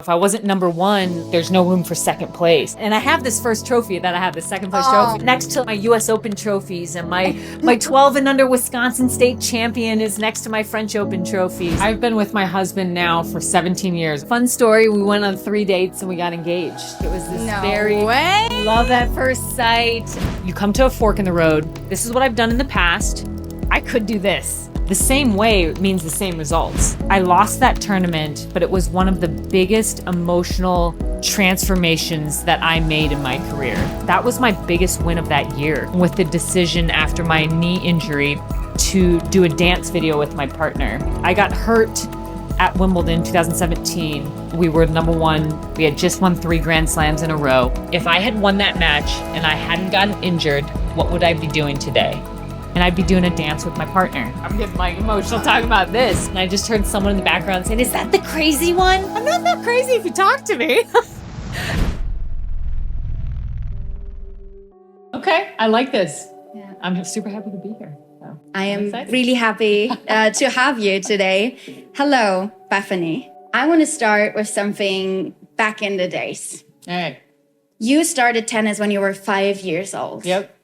If I wasn't number one, there's no room for second place. And I have this first trophy that I have, the second place trophy, next to my US Open trophies, and my 12 and under Wisconsin state champion is next to my French Open trophies. I've been with my husband now for 17 years. Fun story, we went on 3 dates and we got engaged. It was this love at first sight. You come to a fork in the road. This is what I've done in the past. I could do this. The same way means the same results. I lost that tournament, but it was one of the biggest emotional transformations that I made in my career. That was my biggest win of that year, with the decision after my knee injury to do a dance video with my partner. I got hurt at Wimbledon 2017. We were number one. We had just won 3 Grand Slams in a row. If I had won that match and I hadn't gotten injured, what would I be doing today? And I'd be doing a dance with my partner. I'm getting like emotional talking about this. And I just heard someone in the background saying, "Is that the crazy one?" I'm not that crazy if you talk to me. Okay, I like this. Yeah. I'm super happy to be here. So, I am really happy to have you today. Hello, Bethanie. I want to start with something back in the days. All right. You started tennis when you were 5 years old. Yep.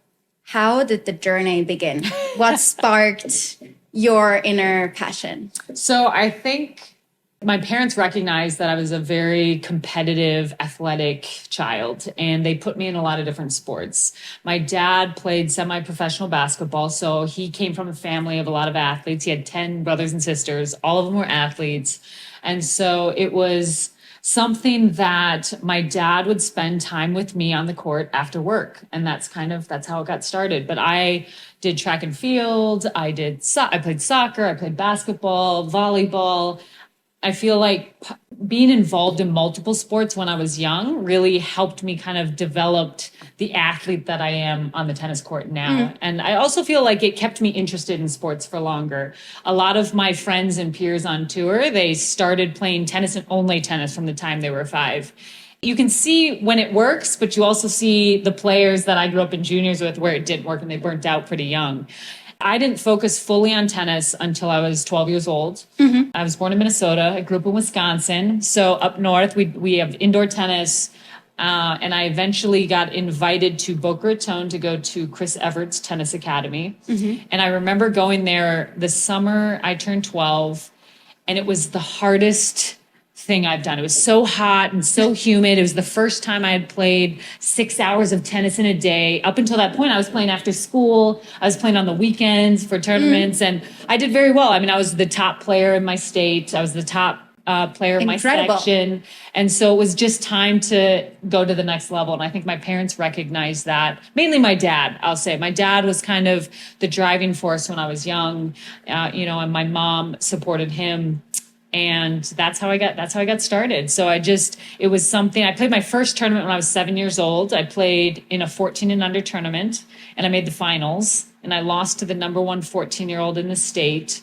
How did the journey begin? What sparked your inner passion? So I think my parents recognized that I was a very competitive, athletic child, and they put me in a lot of different sports. My dad played semi-professional basketball, so he came from a family of a lot of athletes. He had 10 brothers and sisters. All of them were athletes. And so it was something that my dad would spend time with me on the court after work. And that's how it got started. But I did track and field. I played soccer. I played basketball, volleyball. I feel like being involved in multiple sports when I was young really helped me kind of develop the athlete that I am on the tennis court now. And I also feel like it kept me interested in sports for longer. A lot of my friends and peers on tour, they started playing tennis and only tennis from the time they were 5. You can see when it works, but you also see the players that I grew up in juniors with where it didn't work and they burnt out pretty young. I didn't focus fully on tennis until I was 12 years old. I was born in Minnesota. I grew up in Wisconsin. So up north, we have indoor tennis. And I eventually got invited to Boca Raton to go to Chris Evert's tennis academy. And I remember going there the summer I turned 12, and it was the hardest thing I've done. It was so hot and so humid. It was the first time I had played 6 hours of tennis in a day. Up until that point, I was playing after school. I was playing on the weekends for tournaments, and I did very well. I mean, I was the top player in my state. I was the top player in my section. And so it was just time to go to the next level. And I think my parents recognized that. Mainly my dad, I'll say. My dad was kind of the driving force when I was young, and my mom supported him. And that's how I got started. So it was something. I played my first tournament when I was 7 years old. I played in a 14 and under tournament, and I made the finals, and I lost to the number one 14-year-old in the state.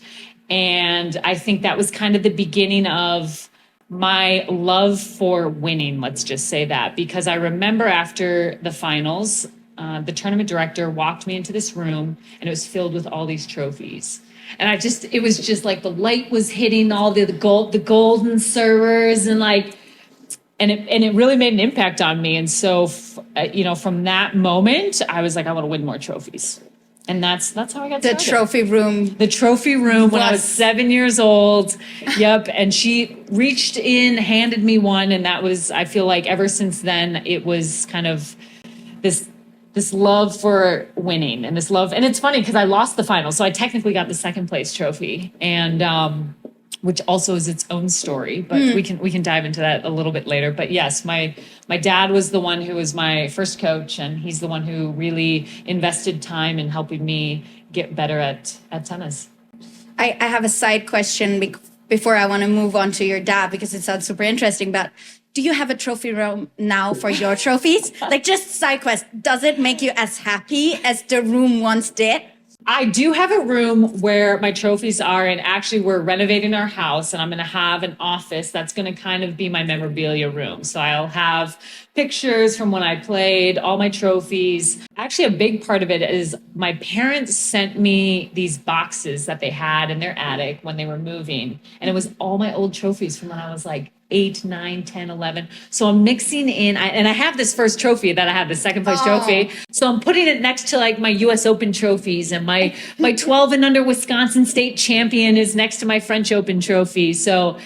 And I think that was kind of the beginning of my love for winning, let's just say that, because I remember after the finals, the tournament director walked me into this room, and it was filled with all these trophies. And it was just like the light was hitting all the golden servers, and it really made an impact on me. And so, from that moment, I was like, I want to win more trophies. And that's how I got started. The trophy room when I was 7 years old. Yep. And she reached in, handed me one. And that was, I feel like ever since then, it was kind of this love for winning and this love. And it's funny because I lost the final. So I technically got the second place trophy, and which also is its own story, but we can dive into that a little bit later. But yes, my dad was the one who was my first coach, and he's the one who really invested time in helping me get better at tennis. I have a side question before I want to move on to your dad, because it sounds super interesting, but do you have a trophy room now for your trophies? Like, just side quest, does it make you as happy as the room once did? I do have a room where my trophies are, and actually we're renovating our house, and I'm going to have an office that's going to kind of be my memorabilia room. So I'll have pictures from when I played, all my trophies. Actually, a big part of it is my parents sent me these boxes that they had in their attic when they were moving, and it was all my old trophies from when I was like 8, 9, 10, 11. So I'm mixing in, and I have this first trophy that I have, the second place trophy. So I'm putting it next to like my US Open trophies, and my 12 and under Wisconsin state champion is next to my French Open trophy. So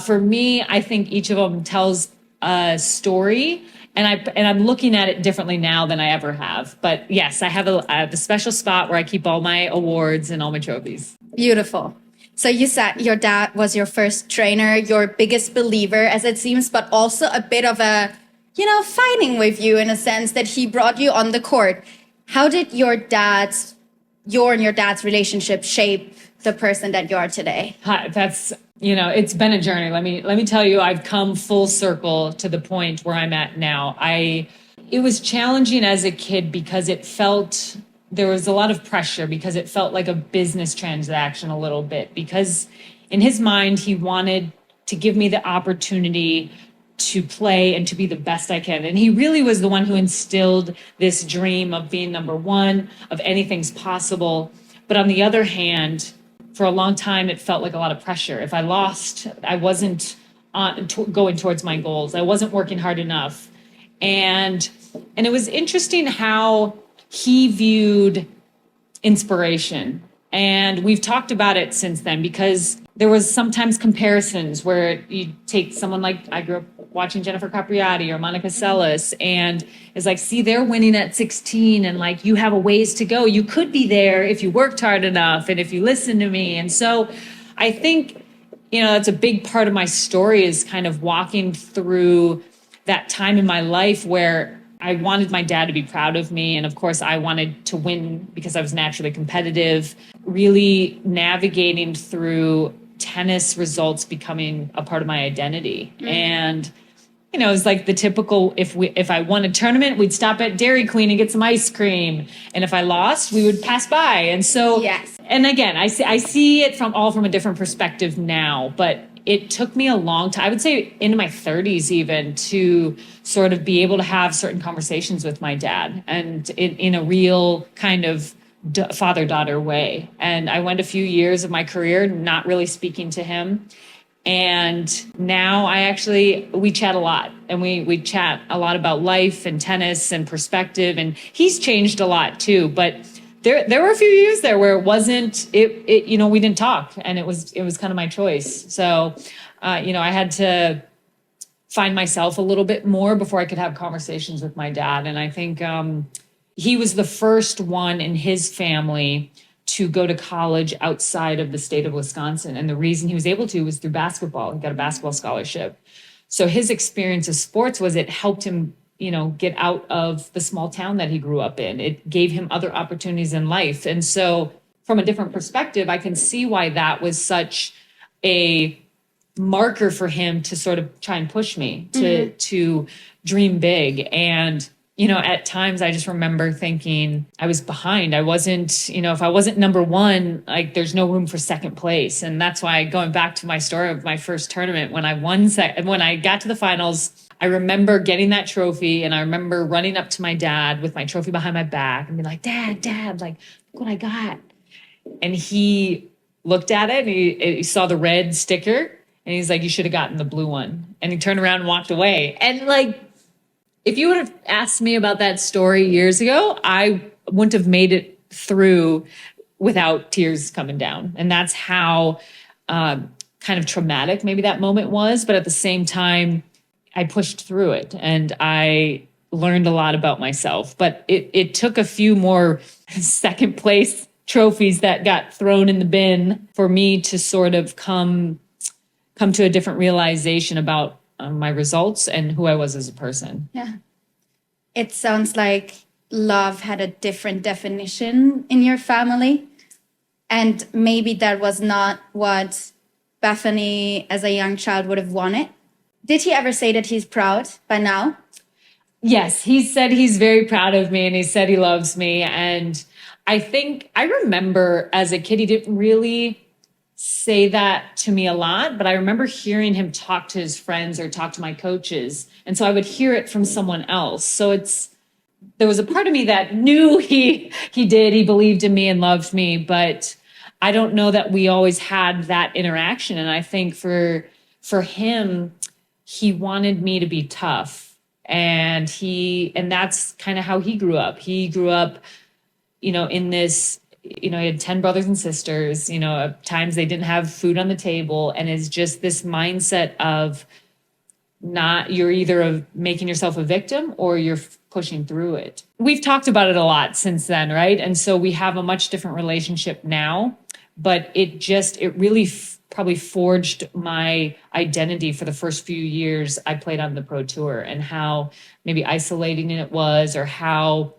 for me, I think each of them tells a story, and I'm looking at it differently now than I ever have. But yes, I have a special spot where I keep all my awards and all my trophies. Beautiful. So you said your dad was your first trainer, your biggest believer, as it seems, but also a bit of a, fighting with you in a sense that he brought you on the court. How did your and your dad's relationship shape the person that you are today? Hi, that's, it's been a journey. Let me tell you, I've come full circle to the point where I'm at now. It was challenging as a kid because there was a lot of pressure, because it felt like a business transaction a little bit, because in his mind, he wanted to give me the opportunity to play and to be the best I can. And he really was the one who instilled this dream of being number one, of anything's possible. But on the other hand, for a long time, it felt like a lot of pressure. If I lost, I wasn't going towards my goals. I wasn't working hard enough. And it was interesting how he viewed inspiration. And we've talked about it since then, because there was sometimes comparisons where you take someone like, I grew up watching Jennifer Capriati or Monica Seles, and it's like, see, they're winning at 16, and like, you have a ways to go. You could be there if you worked hard enough and if you listen to me. And so I think, that's a big part of my story, is kind of walking through that time in my life where I wanted my dad to be proud of me. And of course, I wanted to win because I was naturally competitive, really navigating through tennis results becoming a part of my identity. Mm-hmm. And, it was like the typical, if I won a tournament, we'd stop at Dairy Queen and get some ice cream. And if I lost, we would pass by. And so, yes. And again, I see it from a different perspective now, but it took me a long time, I would say into my 30s even, to sort of be able to have certain conversations with my dad, and in a real kind of father-daughter way. And I went a few years of my career not really speaking to him. And now we chat a lot, and we chat a lot about life and tennis and perspective. And he's changed a lot too, but there were a few years there where we didn't talk, and it was kind of my choice. So, I had to find myself a little bit more before I could have conversations with my dad. And I think he was the first one in his family to go to college outside of the state of Wisconsin. And the reason he was able to was through basketball. He got a basketball scholarship. So his experience of sports it helped him, get out of the small town that he grew up in. It gave him other opportunities in life. And so from a different perspective, I can see why that was such a marker for him to sort of try and push me to dream big. And at times I just remember thinking I was behind. I wasn't, if I wasn't number one, like there's no room for second place. And that's why, going back to my story of my first tournament, when I got to the finals, I remember getting that trophy, and I remember running up to my dad with my trophy behind my back and being like, Dad, like, look what I got. And he looked at it, and he saw the red sticker, and he's like, you should have gotten the blue one. And he turned around and walked away. And like, if you would have asked me about that story years ago, I wouldn't have made it through without tears coming down. And that's how kind of traumatic maybe that moment was. But at the same time, I pushed through it, and I learned a lot about myself. But it took a few more second place trophies that got thrown in the bin for me to sort of come to a different realization about my results and who I was as a person. Yeah. It sounds like love had a different definition in your family. And maybe that was not what Bethanie as a young child would have wanted. Did he ever say that he's proud by now? Yes, he said he's very proud of me, and he said he loves me. And I think I remember as a kid, he didn't really say that to me a lot, but I remember hearing him talk to his friends or talk to my coaches. And so I would hear it from someone else. So there was a part of me that knew he believed in me and loved me, but I don't know that we always had that interaction. And I think for him, he wanted me to be tough. And that's kind of how he grew up. He grew up, in this, he had 10 brothers and sisters, at times they didn't have food on the table. And it's just this mindset of you're either making yourself a victim or you're pushing through it. We've talked about it a lot since then, right? And so we have a much different relationship now, but it really probably forged my identity for the first few years I played on the pro tour, and how maybe isolating it was, or how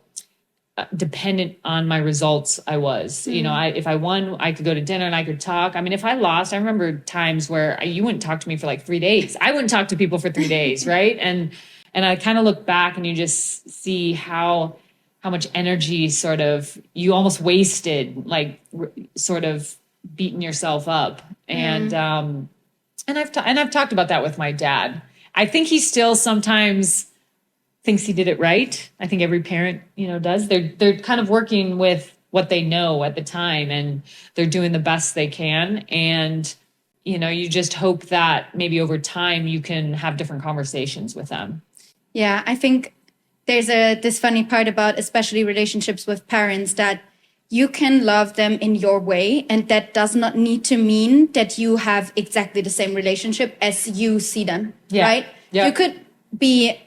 dependent on my results I was. If I won, I could go to dinner and I could talk. I mean, if I lost, I remember times where you wouldn't talk to me for like 3 days. I wouldn't talk to people for 3 days, right? And I kind of look back and you just see how much energy sort of you almost wasted, like sort of beating yourself up. And I've talked about that with my dad. I think he still sometimes thinks he did it right. I think every parent, does. They're kind of working with what they know at the time, and they're doing the best they can. And, you just hope that maybe over time you can have different conversations with them. Yeah, I think there's this funny part about especially relationships with parents, that you can love them in your way, and that does not need to mean that you have exactly the same relationship as you see them, right? Yeah. You could be,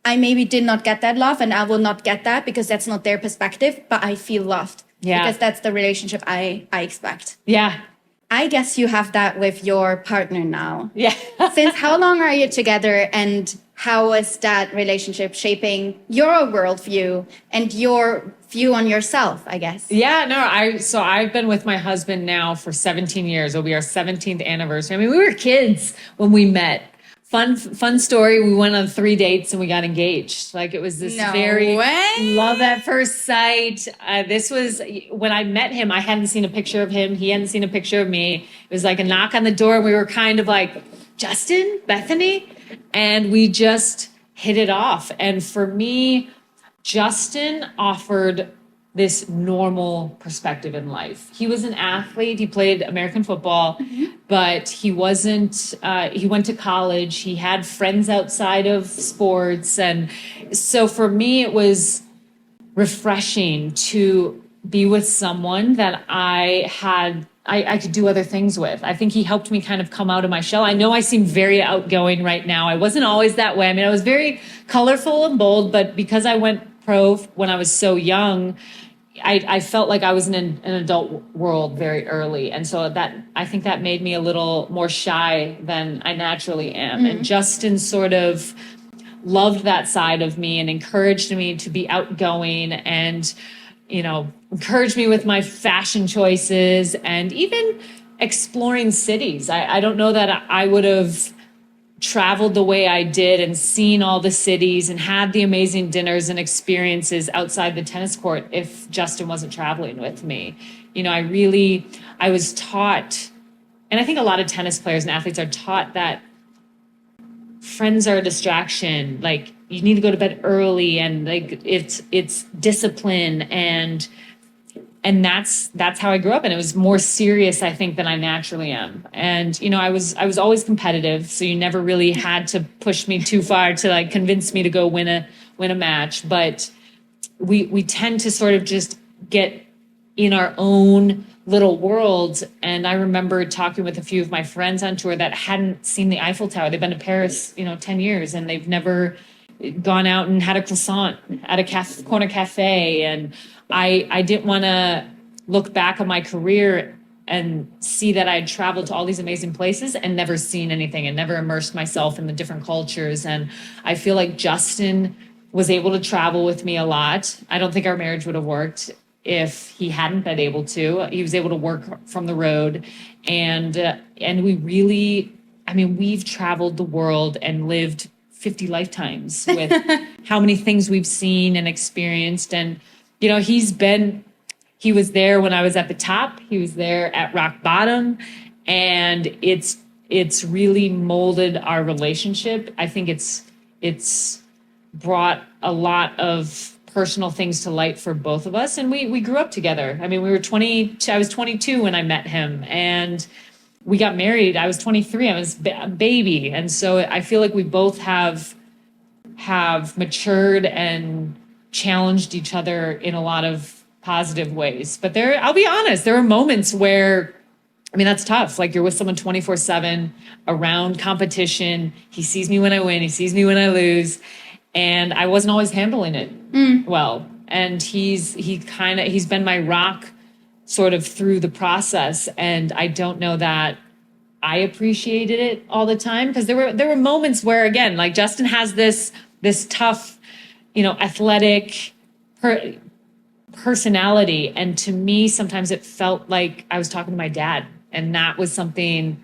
I maybe did not get that love and I will not get that because that's not their perspective, but I feel loved because that's the relationship I expect. Yeah. I guess you have that with your partner now. Yeah. Since how long are you together, and how is that relationship shaping your worldview and your view on yourself, I guess? Yeah, no, I've been with my husband now for 17 years. It'll be our 17th anniversary. I mean, we were kids when we met. Fun story. We went on 3 dates and we got engaged. Like, it was this love at first sight. This was when I met him. I hadn't seen a picture of him. He hadn't seen a picture of me. It was like a knock on the door. And we were kind of like, Justin, Bethany. And we just hit it off. And for me, Justin offered this normal perspective in life. He was an athlete. He played American football, but he wasn't, he went to college. He had friends outside of sports. And so for me, it was refreshing to be with someone that I could do other things with. I think he helped me kind of come out of my shell. I know I seem very outgoing right now. I wasn't always that way. I mean, I was very colorful and bold, but because I went pro when I was so young, I felt like I was in an adult world very early. And so I think that made me a little more shy than I naturally am. And Justin sort of loved that side of me and encouraged me to be outgoing, and, encouraged me with my fashion choices, and even exploring cities. I don't know that I would have traveled the way I did and seen all the cities and had the amazing dinners and experiences outside the tennis court if Justin wasn't traveling with me. I was taught, and I think a lot of tennis players and athletes are taught, that friends are a distraction. Like, you need to go to bed early, and like it's discipline, and that's how I grew up. And it was more serious, I think, than I naturally am. And, I was always competitive. So you never really had to push me too far to like convince me to go win a match. But we tend to sort of just get in our own little world. And I remember talking with a few of my friends on tour that hadn't seen the Eiffel Tower. They've been to Paris, 10 years, and they've never gone out and had a croissant at a corner cafe. And I didn't want to look back on my career and see that I had traveled to all these amazing places and never seen anything and never immersed myself in the different cultures. And I feel like Justin was able to travel with me a lot. I don't think our marriage would have worked if he hadn't been able to. He was able to work from the road. And we really, we've traveled the world and lived 50 lifetimes with how many things we've seen and experienced. And, he was there when I was at the top. He was there at rock bottom. And it's really molded our relationship. I think it's brought a lot of personal things to light for both of us. And we grew up together. I mean, I was 22 when I met him, and we got married. I was 23. I was a baby. And so I feel like we both have matured and challenged each other in a lot of positive ways. But I'll be honest, there are moments where, I mean, that's tough. Like you're with someone 24/7 around competition. He sees me when I win. He sees me when I lose. And I wasn't always handling it well. And he's been my rock sort of through the process. And I don't know that I appreciated it all the time, because there were moments where, again, like Justin has this tough, athletic personality. And to me, sometimes it felt like I was talking to my dad, and that was something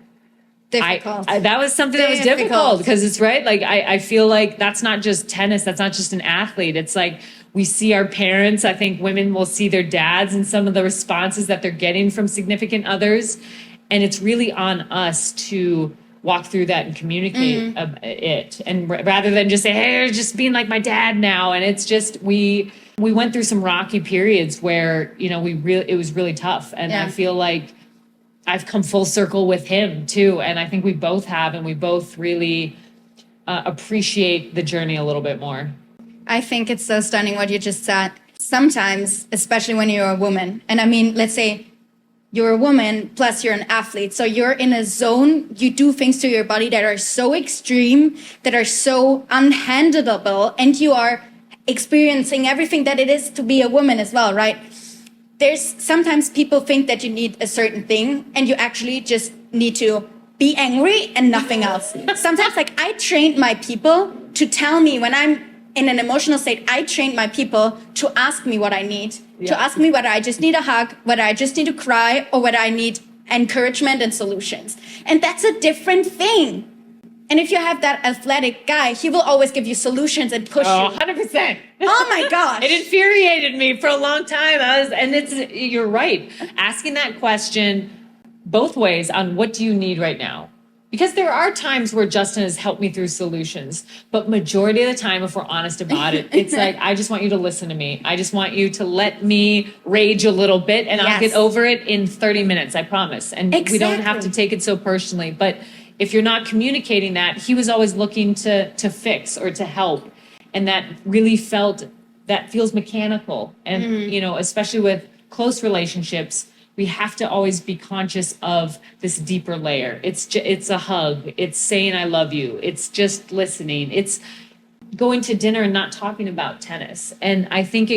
Difficult. that was something that was difficult, because it's right. Like I feel like that's not just tennis. That's not just an athlete. It's like we see our parents. I think women will see their dads and some of the responses that they're getting from significant others. And it's really on us to walk through that and communicate it. And rather than just say, hey, you're just being like my dad now. And it's just, we went through some rocky periods where, it was really tough. And I feel like I've come full circle with him too. And I think we both have, and we both really appreciate the journey a little bit more. I think it's so stunning what you just said. Sometimes, especially when you're a woman, and I mean, let's say you're a woman plus you're an athlete. So you're in a zone, you do things to your body that are so extreme, that are so unhandleable, and you are experiencing everything that it is to be a woman as well, right? There's sometimes people think that you need a certain thing, and you actually just need to be angry and nothing else. Sometimes, like, I trained my people to tell me when I'm in an emotional state, I trained my people to ask me what I need, to ask me whether I just need a hug, whether I just need to cry, or whether I need encouragement and solutions. And that's a different thing. And if you have that athletic guy, he will always give you solutions and push you. 100%. Oh my gosh. It infuriated me for a long time. You're right. Asking that question both ways on what do you need right now? Because there are times where Justin has helped me through solutions, but majority of the time, if we're honest about it, it's like, I just want you to listen to me. I just want you to let me rage a little bit, and I'll get over it in 30 minutes, I promise. And we don't have to take it so personally. But if you're not communicating that, he was always looking to fix or to help. And that really feels mechanical. And, especially with close relationships, we have to always be conscious of this deeper layer. It's a hug. It's saying, I love you. It's just listening. It's going to dinner and not talking about tennis. And I think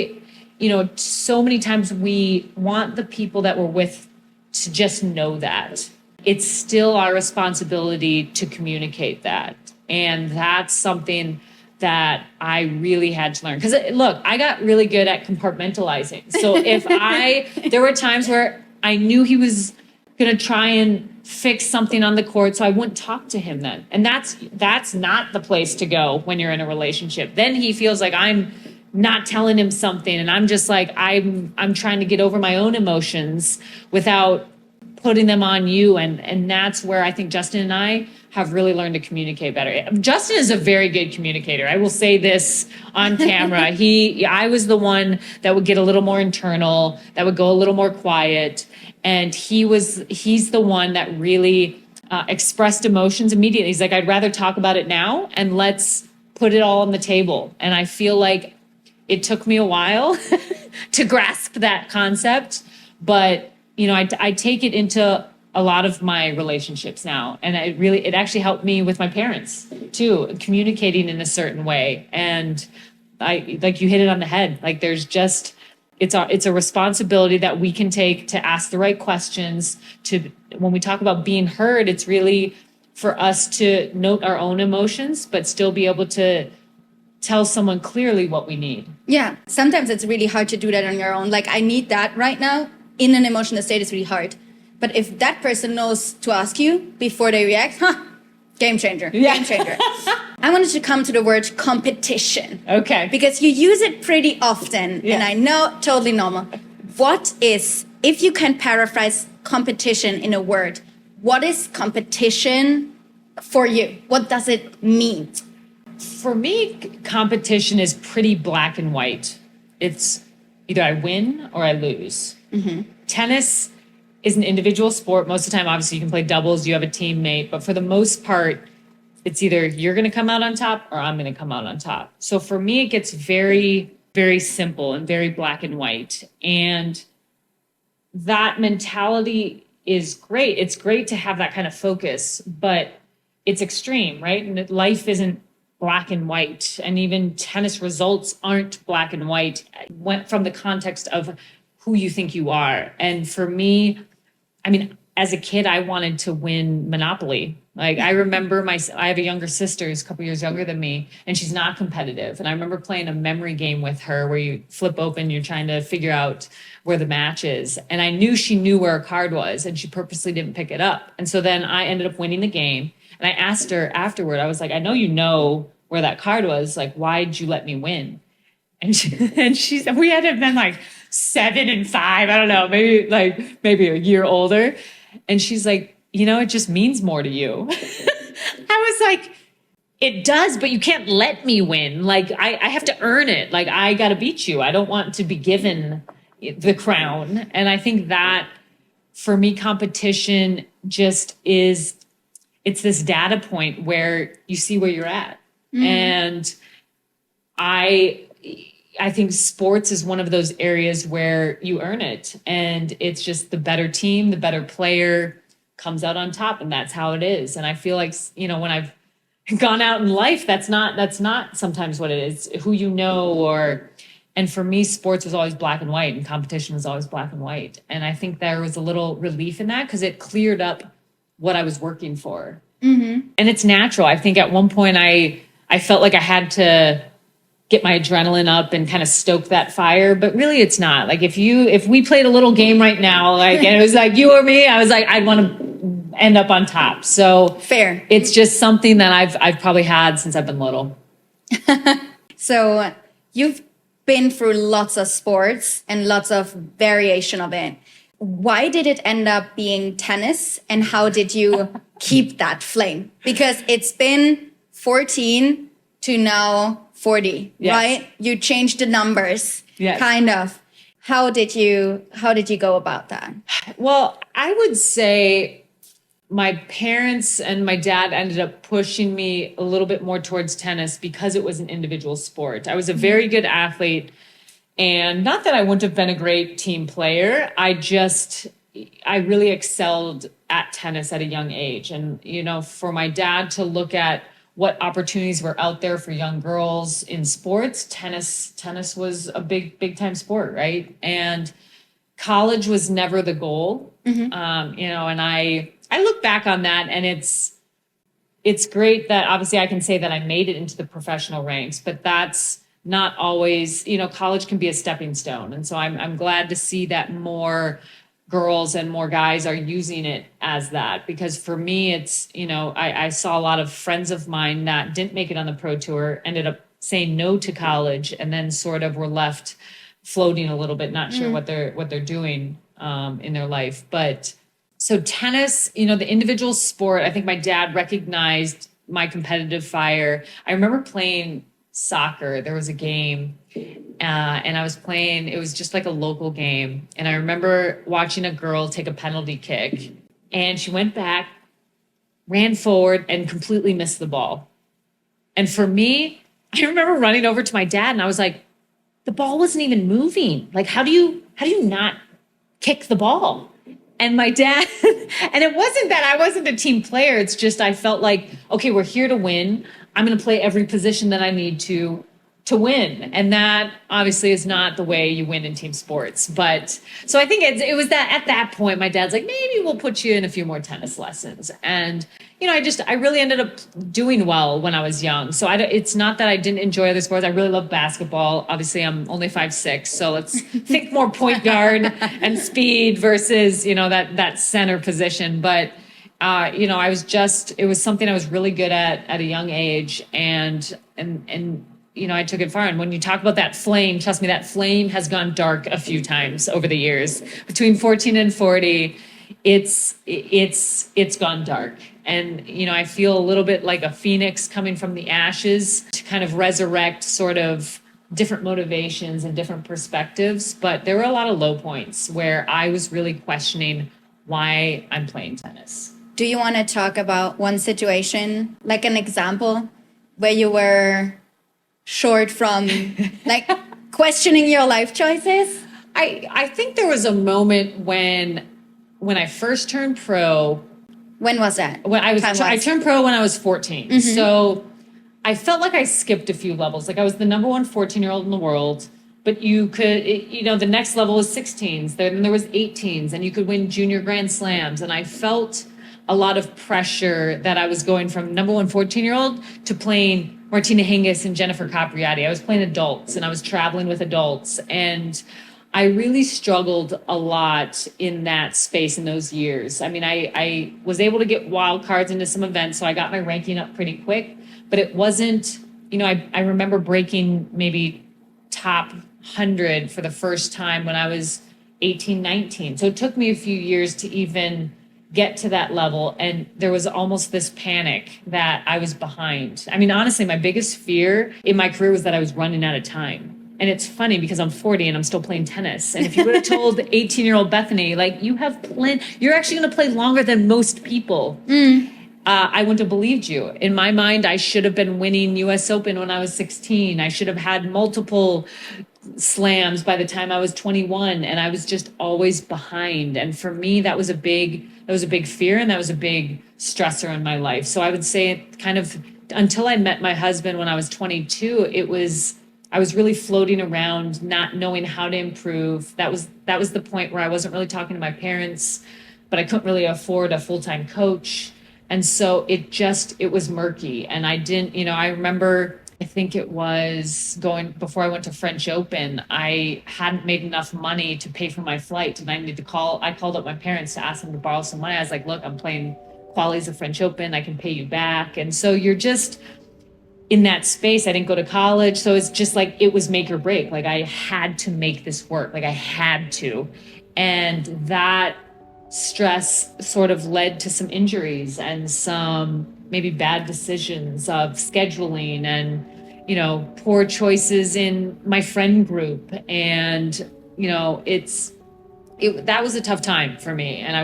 so many times we want the people that we're with to just know that. It's still our responsibility to communicate that. And that's something that I really had to learn. Because look, I got really good at compartmentalizing. So there were times where I knew he was going to try and fix something on the court, so I wouldn't talk to him then. And that's not the place to go when you're in a relationship. Then he feels like I'm not telling him something, and I'm just like, I'm trying to get over my own emotions without putting them on you. And that's where I think Justin and I have really learned to communicate better. Justin is a very good communicator. I will say this on camera. I was the one that would get a little more internal, that would go a little more quiet. And he's the one that really expressed emotions immediately. He's like, I'd rather talk about it now, and let's put it all on the table. And I feel like it took me a while to grasp that concept, but I take it into a lot of my relationships now. And it actually helped me with my parents too, communicating in a certain way. And like you hit it on the head. Like it's a responsibility that we can take to ask the right questions. When we talk about being heard, it's really for us to note our own emotions, but still be able to tell someone clearly what we need. Yeah. Sometimes it's really hard to do that on your own. Like, I need that right now in an emotional state. It's really hard. But if that person knows to ask you before they react, game changer. Yeah. Game changer. I wanted to come to the word competition. Okay. Because you use it pretty often, and I know, totally normal. What is, if you can paraphrase competition in a word, what is competition for you? What does it mean? For me, competition is pretty black and white. It's either I win or I lose. Mm-hmm. Tennis is an individual sport. Most of the time, obviously, you can play doubles, you have a teammate, but for the most part, it's either you're going to come out on top or I'm going to come out on top. So for me, it gets very, very simple and very black and white. And that mentality is great. It's great to have that kind of focus, but it's extreme, right? And life isn't black and white. And even tennis results aren't black and white. It went from the context of who you think you are. And for me, I mean, as a kid, I wanted to win Monopoly. Like I remember I have a younger sister who's a couple years younger than me, and she's not competitive. And I remember playing a memory game with her where you flip open, you're trying to figure out where the match is. And I knew she knew where a card was, and she purposely didn't pick it up. And so then I ended up winning the game. And I asked her afterward, I was like, I know you know where that card was. Like, why'd you let me win? And she said, we had to have been like 7 and 5. I don't know, maybe a year older. And she's like, it just means more to you. I was like, it does, but you can't let me win. Like, I have to earn it. Like, I got to beat you. I don't want to be given the crown. And I think that for me, competition just it's this data point where you see where you're at. Mm-hmm. And I think sports is one of those areas where you earn it. And it's just the better team, the better player comes out on top. And that's how it is. And I feel like, when I've gone out in life, that's not sometimes what it is, who you know, and for me, sports was always black and white and competition was always black and white. And I think there was a little relief in that because it cleared up what I was working for. Mm-hmm. And it's natural. I think at one point I felt like I had to get my adrenaline up and kind of stoke that fire, but really it's not. Like if we played a little game right now, like, and it was like you or me, I was like, I'd want to end up on top. So fair. It's just something that I've probably had since I've been little. So you've been through lots of sports and lots of variation of it. Why did it end up being tennis, and how did you keep that flame? Because it's been 14 to now 40, yes. Right? You changed the numbers, yes. Kind of. How did you go about that? Well, I would say my parents and my dad ended up pushing me a little bit more towards tennis because it was an individual sport. I was a very good athlete, and not that I wouldn't have been a great team player. I really excelled at tennis at a young age. And, for my dad to look at what opportunities were out there for young girls in sports, tennis was a big time sport, right? And college was never the goal. Mm-hmm. And I look back on that, and it's great that obviously I can say that I made it into the professional ranks, but that's not always, college can be a stepping stone. And so I'm glad to see that more girls and more guys are using it as that, because for me, it's, I saw a lot of friends of mine that didn't make it on the pro tour, ended up saying no to college, and then sort of were left floating a little bit, not sure what they're doing in their life. But so tennis, the individual sport, I think my dad recognized my competitive fire. I remember playing soccer. There was a game and I was playing, it was just like a local game. And I remember watching a girl take a penalty kick, and she went back, ran forward, and completely missed the ball. And for me, I remember running over to my dad, and I was like, the ball wasn't even moving. Like, how do you not kick the ball? And my dad, and it wasn't that I wasn't a team player. It's just, I felt like, okay, we're here to win. I'm going to play every position that I need to win. And that obviously is not the way you win in team sports. But so I think it was that at that point, my dad's like, maybe we'll put you in a few more tennis lessons. And, I really ended up doing well when I was young. So it's not that I didn't enjoy other sports. I really love basketball. Obviously, I'm only 5'6", so let's think more point guard and speed versus, that center position. But, it was something I was really good at a young age, and I took it far. And when you talk about that flame, trust me, that flame has gone dark a few times over the years. Between 14 and 40, it's gone dark. And, I feel a little bit like a phoenix coming from the ashes to kind of resurrect sort of different motivations and different perspectives. But there were a lot of low points where I was really questioning why I'm playing tennis. Do you want to talk about one situation, like an example, where you were short from like questioning your life choices? I think there was a moment when I first turned pro. When was that? When I turned pro when I was 14. Mm-hmm. So I felt like I skipped a few levels. Like I was the number one 14-year-old in the world, but the next level was 16s. Then there was 18s, and you could win junior grand slams. And I felt a lot of pressure that I was going from number one 14-year-old to playing Martina Hingis and Jennifer Capriati. I was playing adults, and I was traveling with adults. And I really struggled a lot in that space in those years. I mean, I was able to get wild cards into some events, so I got my ranking up pretty quick, but it wasn't, I remember breaking maybe top 100 for the first time when I was 18, 19. So it took me a few years to even get to that level. And there was almost this panic that I was behind. I mean, honestly, my biggest fear in my career was that I was running out of time. And it's funny because I'm 40 and I'm still playing tennis. And if you would have told 18-year-old Bethany, like, you're actually going to play longer than most people, I wouldn't have believed you. In my mind, I should have been winning US Open when I was 16. I should have had multiple slams by the time I was 21, and I was just always behind. And for me, that was a big fear, and that was a big stressor in my life. So I would say kind of until I met my husband when I was 22, I was really floating around, not knowing how to improve. That was the point where I wasn't really talking to my parents, but I couldn't really afford a full-time coach. And so it was murky. And I didn't, I remember, I think it was before I went to French Open, I hadn't made enough money to pay for my flight. And I called up my parents to ask them to borrow some money. I was like, look, I'm playing qualies of French Open. I can pay you back. And so you're just in that space. I didn't go to college. So it's just like, it was make or break. Like I had to make this work. Like I had to. And that stress sort of led to some injuries and some maybe bad decisions of scheduling and, poor choices in my friend group. And, that was a tough time for me. And I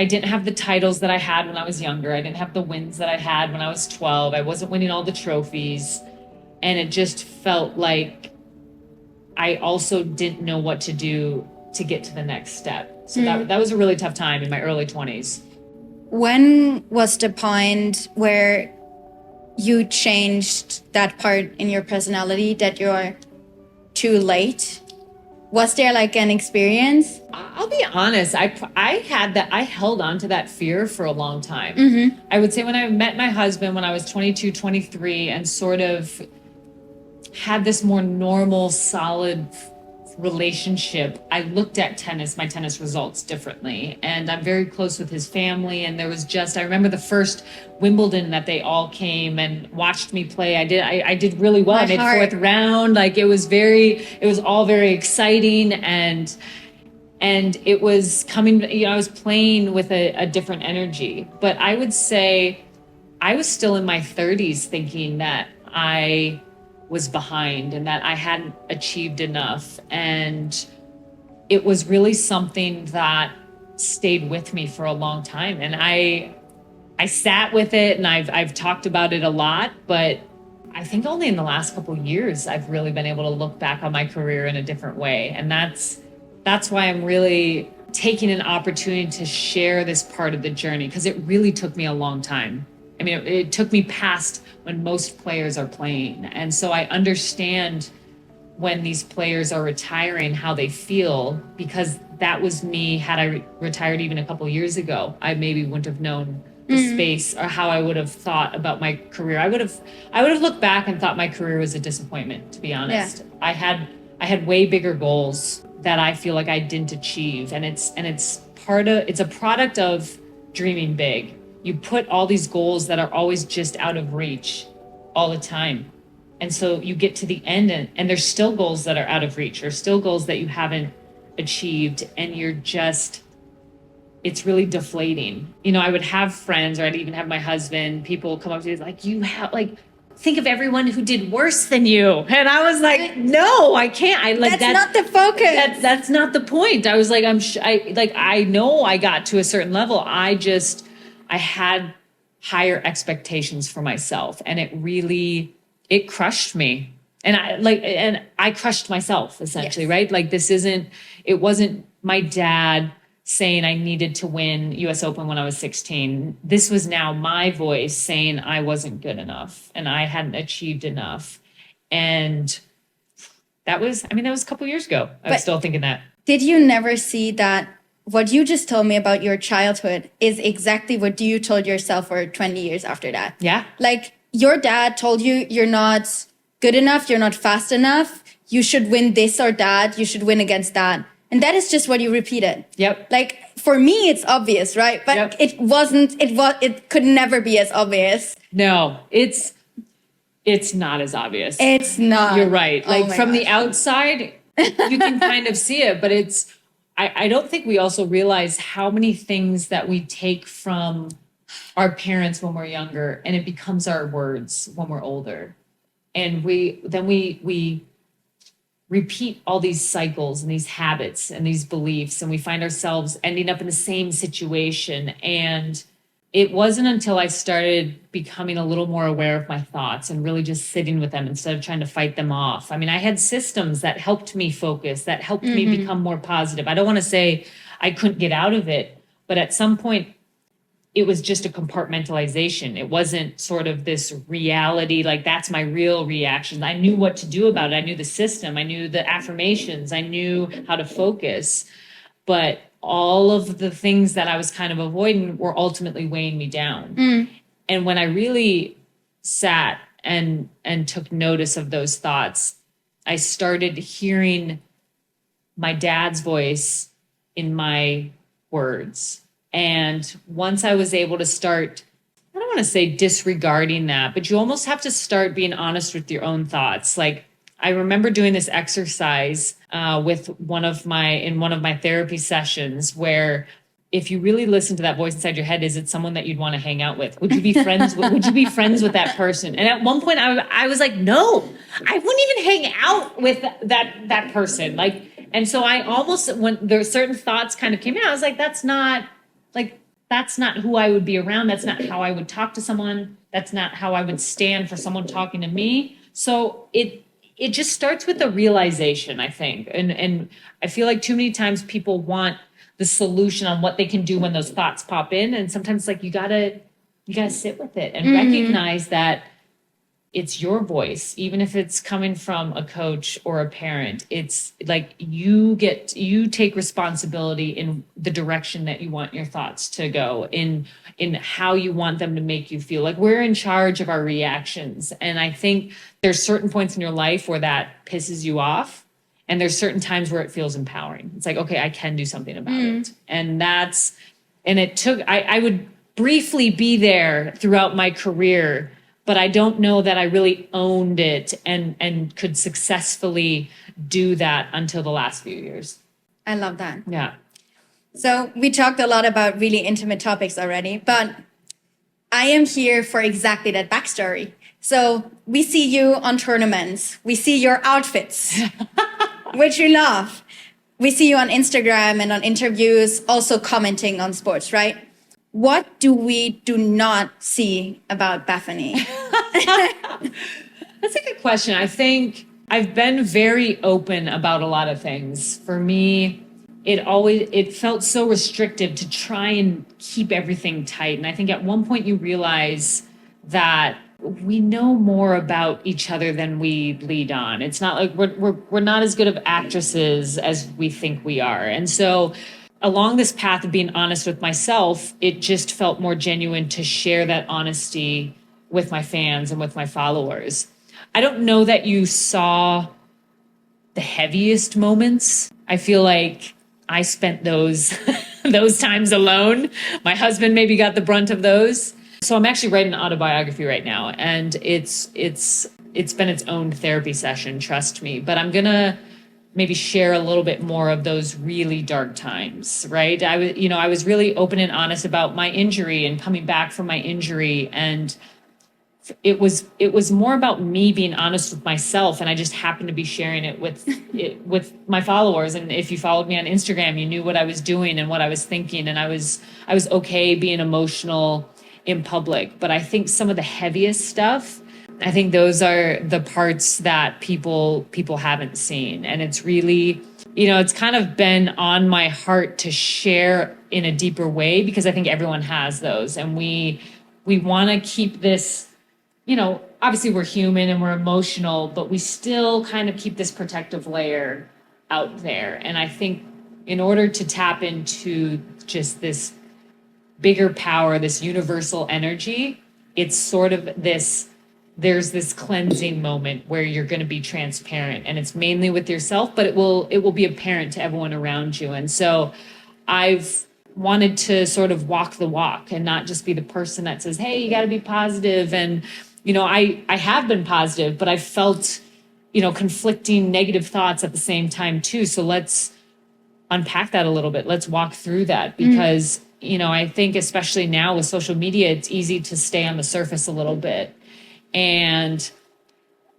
didn't have the titles that I had when I was younger. I didn't have the wins that I had when I was 12. I wasn't winning all the trophies. And it just felt like I also didn't know what to do to get to the next step. So that was a really tough time in my early 20s. When was the point where you changed that part in your personality that you're too late? Was there like an experience? I'll be honest. I held on to that fear for a long time. I would say when I met my husband when I was 22, 23, and sort of had this more normal, solid relationship, I looked at my tennis results differently. And I'm very close with his family. And there was I remember the first Wimbledon that they all came and watched me play. I did really well. I made fourth round. Like it was all very exciting. And it was coming, I was playing with a different energy. But I would say I was still in my 30s thinking that I was behind and that I hadn't achieved enough. And it was really something that stayed with me for a long time. And I sat with it, and I've talked about it a lot, but I think only in the last couple of years, I've really been able to look back on my career in a different way. And that's why I'm really taking an opportunity to share this part of the journey, because it really took me a long time. I mean, it took me past when most players are playing. And so I understand when these players are retiring, how they feel, because that was me. Had I retired even a couple of years ago, I maybe wouldn't have known the space or how I would have thought about my career. I would have looked back and thought my career was a disappointment, to be honest. Yeah. I had way bigger goals that I feel like I didn't achieve. And it's a product of dreaming big. You put all these goals that are always just out of reach all the time. And so you get to the end and there's still goals that are out of reach, or still goals that you haven't achieved. And it's really deflating. I would have friends, or I'd even have my husband, people come up to me like, think of everyone who did worse than you. And I was like, no, I can't. That's not the focus. That's not the point. I was like, I know I got to a certain level. I had higher expectations for myself, and it crushed me. And I crushed myself essentially, Yes. right? Like it wasn't my dad saying I needed to win US Open when I was 16. This was now my voice saying I wasn't good enough and I hadn't achieved enough. And that was a couple years ago. I was still thinking that. Did you never see that what you just told me about your childhood is exactly what you told yourself for 20 years after that? Yeah. Like your dad told you you're not good enough, you're not fast enough, you should win this or that, you should win against that. And that is just what you repeated. Yep. Like for me, it's obvious, right? But Yep. it could never be as obvious. No, it's not as obvious. It's not. You're right. Oh Like my from the gosh. outside, you can kind of see it, but I don't think we also realize how many things that we take from our parents when we're younger and it becomes our words when we're older. And we repeat all these cycles and these habits and these beliefs, and we find ourselves ending up in the same situation. And it wasn't until I started becoming a little more aware of my thoughts and really just sitting with them instead of trying to fight them off. I mean, I had systems that helped me focus, that helped me become more positive. I don't want to say I couldn't get out of it, but at some point, it was just a compartmentalization. It wasn't sort of this reality, like that's my real reaction. I knew what to do about it. I knew the system. I knew the affirmations. I knew how to focus. But all of the things that I was kind of avoiding were ultimately weighing me down. And when I really sat and took notice of those thoughts, I started hearing my dad's voice in my words. And once I was able to start, I don't want to say disregarding that, but you almost have to start being honest with your own thoughts. Like I remember doing this exercise with one of my therapy sessions where if you really listen to that voice inside your head, is it someone that you'd want to hang out with? Would you be friends with that person? And at one point I was like, no, I wouldn't even hang out with that person. Like, and so I almost, when there were certain thoughts kind of came in, I was like, that's not who I would be around. That's not how I would talk to someone. That's not how I would stand for someone talking to me. So it just starts with the realization, I think. And I feel like too many times people want the solution on what they can do when those thoughts pop in. And sometimes like you gotta sit with it and recognize that it's your voice, even if it's coming from a coach or a parent. It's like you take responsibility in the direction that you want your thoughts to go, in how you want them to make you feel. Like we're in charge of our reactions. And I think there's certain points in your life where that pisses you off. And there's certain times where it feels empowering. It's like, okay, I can do something about it. And I would briefly be there throughout my career, but I don't know that I really owned it and could successfully do that until the last few years. I love that. Yeah. So we talked a lot about really intimate topics already, but I am here for exactly that backstory. So we see you on tournaments. We see your outfits, which we love. We see you on Instagram and on interviews, also commenting on sports, right? What do we do not see about Bethanie? That's a good question. I think I've been very open about a lot of things. For me, it felt so restrictive to try and keep everything tight. And I think at one point you realize that we know more about each other than we lead on. It's not like we're not as good of actresses as we think we are. And so along this path of being honest with myself, it just felt more genuine to share that honesty with my fans and with my followers. I don't know that you saw the heaviest moments. I feel like I spent those those times alone. My husband maybe got the brunt of those. So I'm actually writing an autobiography right now, and it's been its own therapy session, trust me. But I'm gonna maybe share a little bit more of those really dark times, right? I was really open and honest about my injury and coming back from my injury, and it was more about me being honest with myself, and I just happened to be sharing it with my followers. And if you followed me on Instagram, you knew what I was doing and what I was thinking, and I was okay being emotional in public. But I think some of the heaviest stuff, I think those are the parts that people haven't seen. And it's really, it's kind of been on my heart to share in a deeper way, because I think everyone has those, and we want to keep this, obviously we're human and we're emotional, but we still kind of keep this protective layer out there. And I think in order to tap into just this bigger power, this universal energy, it's sort of there's this cleansing moment where you're going to be transparent, and it's mainly with yourself, but it will be apparent to everyone around you. And so I've wanted to sort of walk the walk and not just be the person that says, hey, you got to be positive. And I have been positive, but I felt, conflicting negative thoughts at the same time too. So let's unpack that a little bit. Let's walk through that, because, I think especially now with social media, it's easy to stay on the surface a little bit. And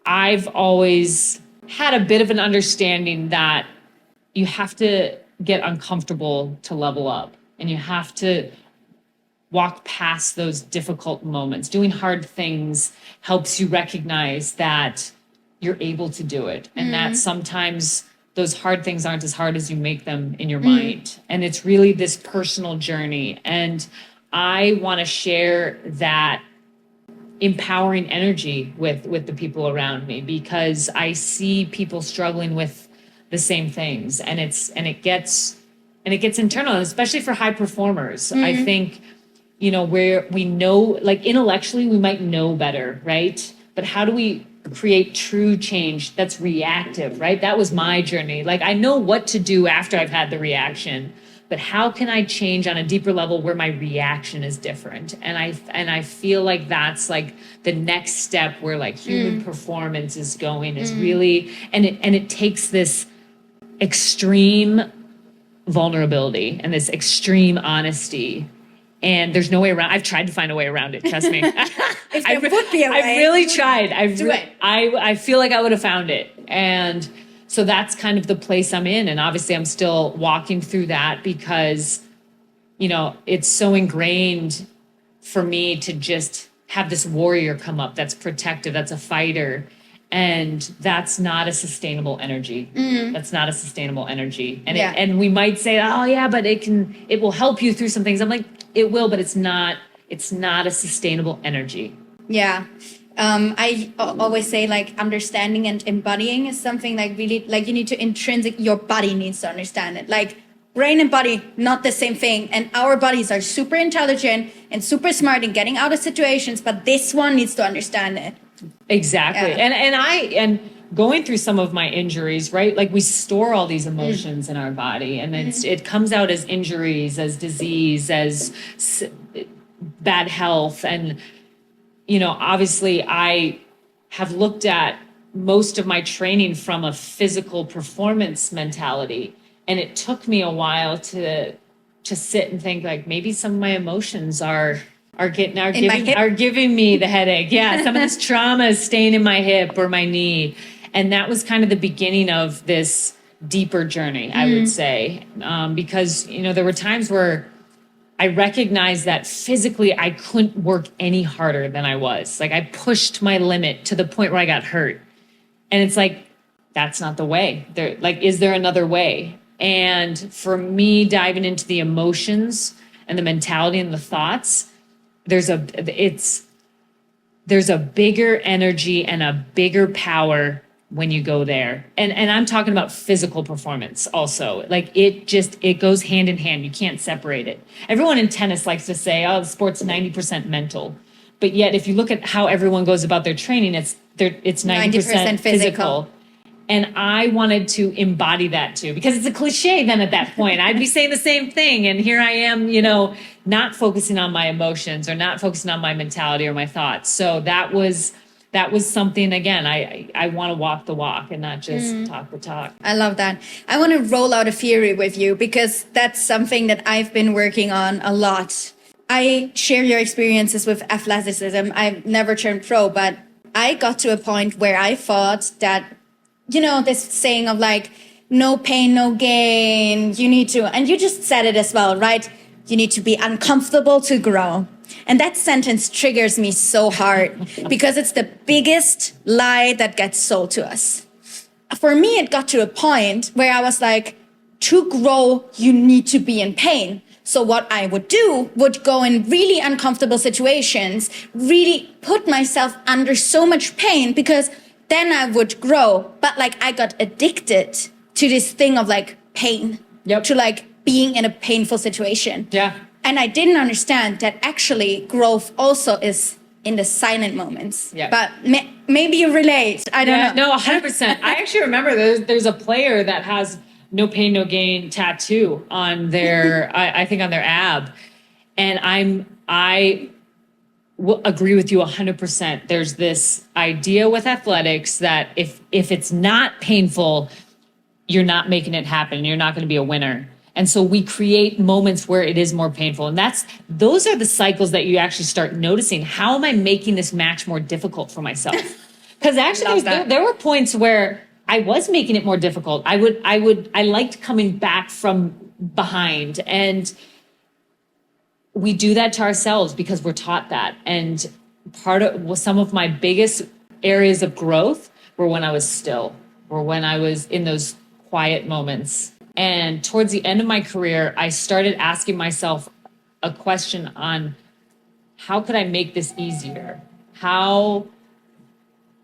I've always had a bit of an understanding that you have to get uncomfortable to level up, and you have to walk past those difficult moments. Doing hard things helps you recognize that you're able to do it, and that sometimes those hard things aren't as hard as you make them in your mind. And it's really this personal journey. And I want to share that empowering energy with the people around me, because I see people struggling with the same things, and it gets internal, especially for high performers. I think, where we know, like intellectually, we might know better, right? But how do we create true change that's reactive, right? That was my journey. Like, I know what to do after I've had the reaction, but how can I change on a deeper level where my reaction is different? And I feel like that's like the next step where like human performance is going, is really, and it takes this extreme vulnerability and this extreme honesty. And there's no way around. I've tried to find a way around it. Trust me. If there would be a way, I've really tried. it. I feel like I would have found it. And so that's kind of the place I'm in. And obviously I'm still walking through that, because, it's so ingrained for me to just have this warrior come up that's protective, that's a fighter. And that's not a sustainable energy. That's not a sustainable energy. And and we might say, oh yeah, but it will help you through some things. I'm like, it will, but it's not a sustainable energy. Yeah. I always say like understanding and embodying is something like really, like you need to your body needs to understand it. Like brain and body, not the same thing. And our bodies are super intelligent and super smart in getting out of situations, but this one needs to understand it. Exactly. Yeah. And going through some of my injuries, right? Like we store all these emotions in our body, and then it comes out as injuries, as disease, as bad health. And, obviously I have looked at most of my training from a physical performance mentality. And it took me a while to sit and think like maybe some of my emotions are giving me the headache. Yeah, some of this trauma is staying in my hip or my knee. And that was kind of the beginning of this deeper journey, I would say, because, there were times where I recognized that physically I couldn't work any harder than I was. Like I pushed my limit to the point where I got hurt. And it's like, that's not the way. Is there another way? And for me, diving into the emotions and the mentality and the thoughts, there's a bigger energy and a bigger power when you go there. And I'm talking about physical performance also. Like it goes hand in hand. You can't separate it. Everyone in tennis likes to say, oh, the sport's 90% mental. But yet if you look at how everyone goes about their training, it's 90% physical. And I wanted to embody that too, because it's a cliche then at that point. I'd be saying the same thing. And here I am, not focusing on my emotions or not focusing on my mentality or my thoughts. So that was something, again, I want to walk the walk and not just talk the talk. I love that. I want to roll out a theory with you, because that's something that I've been working on a lot. I share your experiences with athleticism. I've never turned pro, but I got to a point where I thought that, this saying of like, no pain, no gain, you need to, and you just said it as well, right? You need to be uncomfortable to grow. And that sentence triggers me so hard because it's the biggest lie that gets sold to us. For me, it got to a point where I was like, to grow, you need to be in pain. So what I would do would go in really uncomfortable situations, really put myself under so much pain because then I would grow. But like I got addicted to this thing of like pain, to like being in a painful situation. Yeah. And I didn't understand that actually growth also is in the silent moments. Yeah. But maybe you relate. I don't know. No, 100%. I actually remember there's a player that has no pain, no gain tattoo on their, I think on their ab. And I will agree with you 100%. There's this idea with athletics that if it's not painful, you're not making it happen. You're not going to be a winner. And so we create moments where it is more painful. And those are the cycles that you actually start noticing. How am I making this match more difficult for myself? Because actually there were points where I was making it more difficult. I liked coming back from behind, and we do that to ourselves because we're taught that. And some of my biggest areas of growth were when I was still, or when I was in those quiet moments. And towards the end of my career, I started asking myself a question on how could I make this easier? How